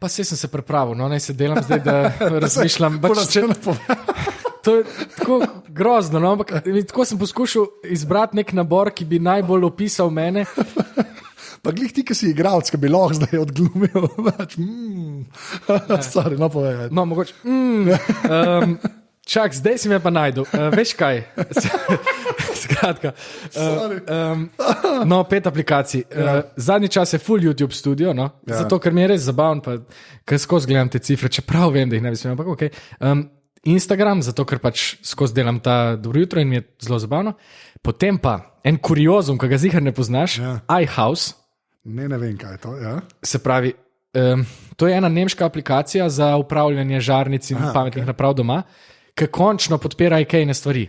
Pa sem se pripravil, naj se delam zdaj, da razmišljam. to je tako grozno, no? Ampak tako sem poskušal izbrati nek nabor, ki bi najbolj opisal mene. Pa glih ti, ki si igralec, ki bi lahko zdaj odglumil. Sorry, no povedaj. No, mogoče. Čak, zdaj si me pa najdel. Veš kaj? Skratka. No, 5 aplikacij. Zadnji čas je full YouTube studio, no? Zato, ker mi je res zabavno, pa ker skozi gledam te cifre, čeprav vem, da jih ne bi smel, ampak ok. Instagram, zato, ker pač skozi delam ta dobro jutro in mi je zelo zabavno. Potem pa en kuriozum, ki ga zihar ne poznaš, iHouse. Ne vem, kaj je to. Ja. Se pravi, to je ena nemška aplikacija za upravljanje žarnic in pametnih naprav doma, ki končno podpira IKEA-ne stvari.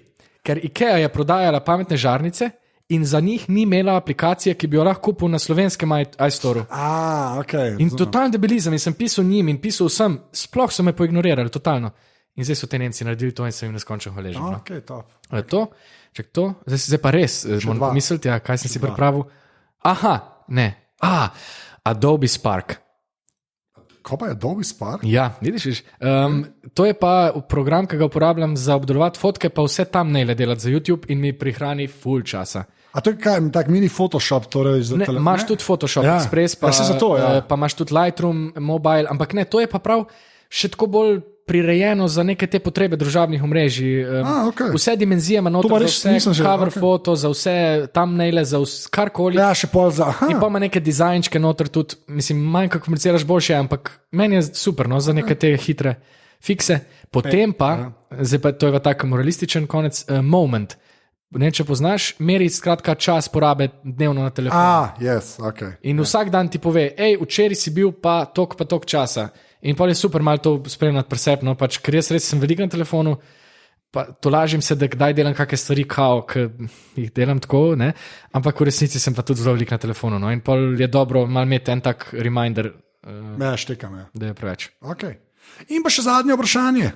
Ker IKEA je prodajala pametne žarnice in za njih ni imela aplikacije, ki bi jo lahko kupil na slovenskem iStoru. Okay, in totalno debelizem, in sem pisal njim in pisal vsem, sploh so me poignorirali, totalno. In zdaj so te Nemci naredili to in sem jim neskončno hvaležen. Okay, zdaj pa res, moram pomisliti, kaj sem si pripravil. Adobe Spark. Ko pa je Adobe Spark? Ja, vidiš. To je pa program, ki ga uporabljam za obdelovati fotke, pa vse tam ne le delati za YouTube in mi prihrani full časa. A to je kaj, tak mini Photoshop? Torej imaš tudi Photoshop, Express, pa imaš tudi Lightroom, Mobile, ampak ne, to je pa prav še tako bolj prirejeno za neke te potrebe družabnih omrežij. Vse dimenzije ima noter, za vse cover foto, za vse thumbnaile, za karkoli. Ja, še pol za. In pa ima neke dizajnčke noter tudi, mislim, manj kako komuniciraš boljše, ampak meni je super, no, za neke te hitre fikse. Potem pa, zdaj pa to je pa tak moralističen konec, Moment. Ne, če poznaš, meri skratka čas porabe dnevno na telefonu. Yes, okay. In vsak dan ti pove, včeraj si bil pa tok časa. In pa je super malo to spremljati presepno, pač, ker jaz res sem veliko na telefonu, pa to lažim se, da kdaj delam kakšne stvari, ki jih delam tako, ne? Ampak v resnici sem pa tudi zelo veliko na telefonu. No? In pa je dobro malo imeti en tak reminder, štekam, da je preveč. Okay. In pa še zadnje vprašanje,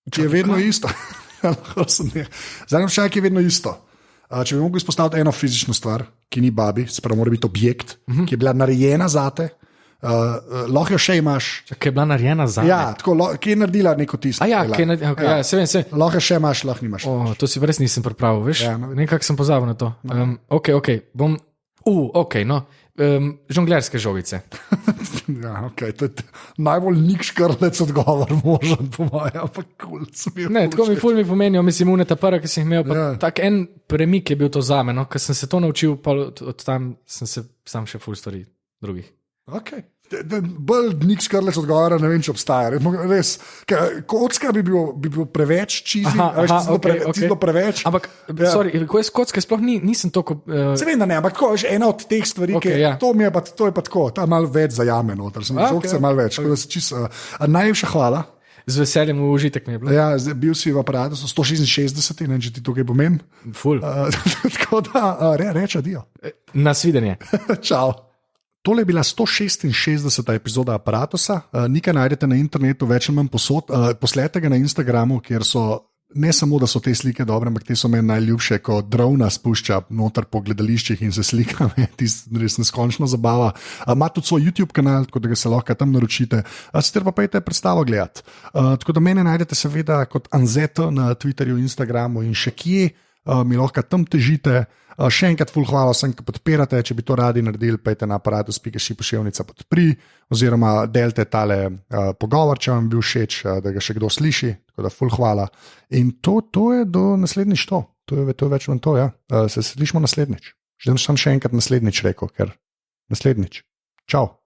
ki je vedno isto. Zadnje vprašanje, ki je vedno isto. Če bi mogel izpostaviti eno fizično stvar, ki ni babi, se pravi, mora biti objekt, ki je bila narejena zate, lahko jo še imaš. Ki je bila narejena za me. Ja, tako, ki je naredila neko tisto. Se vem. Lahko jo še imaš, lahko nimaš. To si res nisem pripravil, veš? Nekako sem pozabil na to. Bom... žonglerske žogice. To je najbolj nik škrlec odgovor možen, po mojem, ampak kul. Tako mi pomenijo, mislim, uneta prva, ki sem jih imel, tak en premik je bil to za me, no, ker sem se to naučil, pa od tam sem se sam še ful stvari drugih. Bolj nik škrlec odgovora, ne vem, če obstaja. Res, kocka bi bil preveč čizi, preveč. Ampak, ko je kocka, sploh nisem toliko... Se vem, da ne, ampak tako, ena od teh stvari, to je pa tako, ta malo več zajame noter, sem žogce malo več. Najlepša hvala. Z veseljem v užitek mi je bilo. Ja, bil si v aparatu, 166, ne, če ti tukaj pomem. Ful. Tako da, reč adijo. Nasvidenje. Čau. Tole je bila 166. epizoda Aparatusa. Nekaj najdete na internetu, več ali manj posod. Posledite ga na Instagramu, kjer so ne samo, da so te slike dobre, ampak te so meni najljubše, ko drona spušča noter po gledališčih in se slika, res neskončno zabava. Ima tudi svoj YouTube kanal, tako da ga se lahko tam naročite. Sicer pa pejte predstavo gledati. Tako da mene najdete seveda kot Anzeto na Twitterju, Instagramu in še kje. Mi lahko tam težite. Še enkrat ful hvala vsem, ki podpirate, če bi to radi naredili, pejte na aparatus.si/podpri oziroma delite tale pogovor, če vam bi všeč, da ga še kdo sliši, tako da ful hvala. In to je do naslednjič to je več manj to, ja. Se slišimo naslednjič. Želim sem še enkrat naslednjič rekel, ker naslednjič. Čau.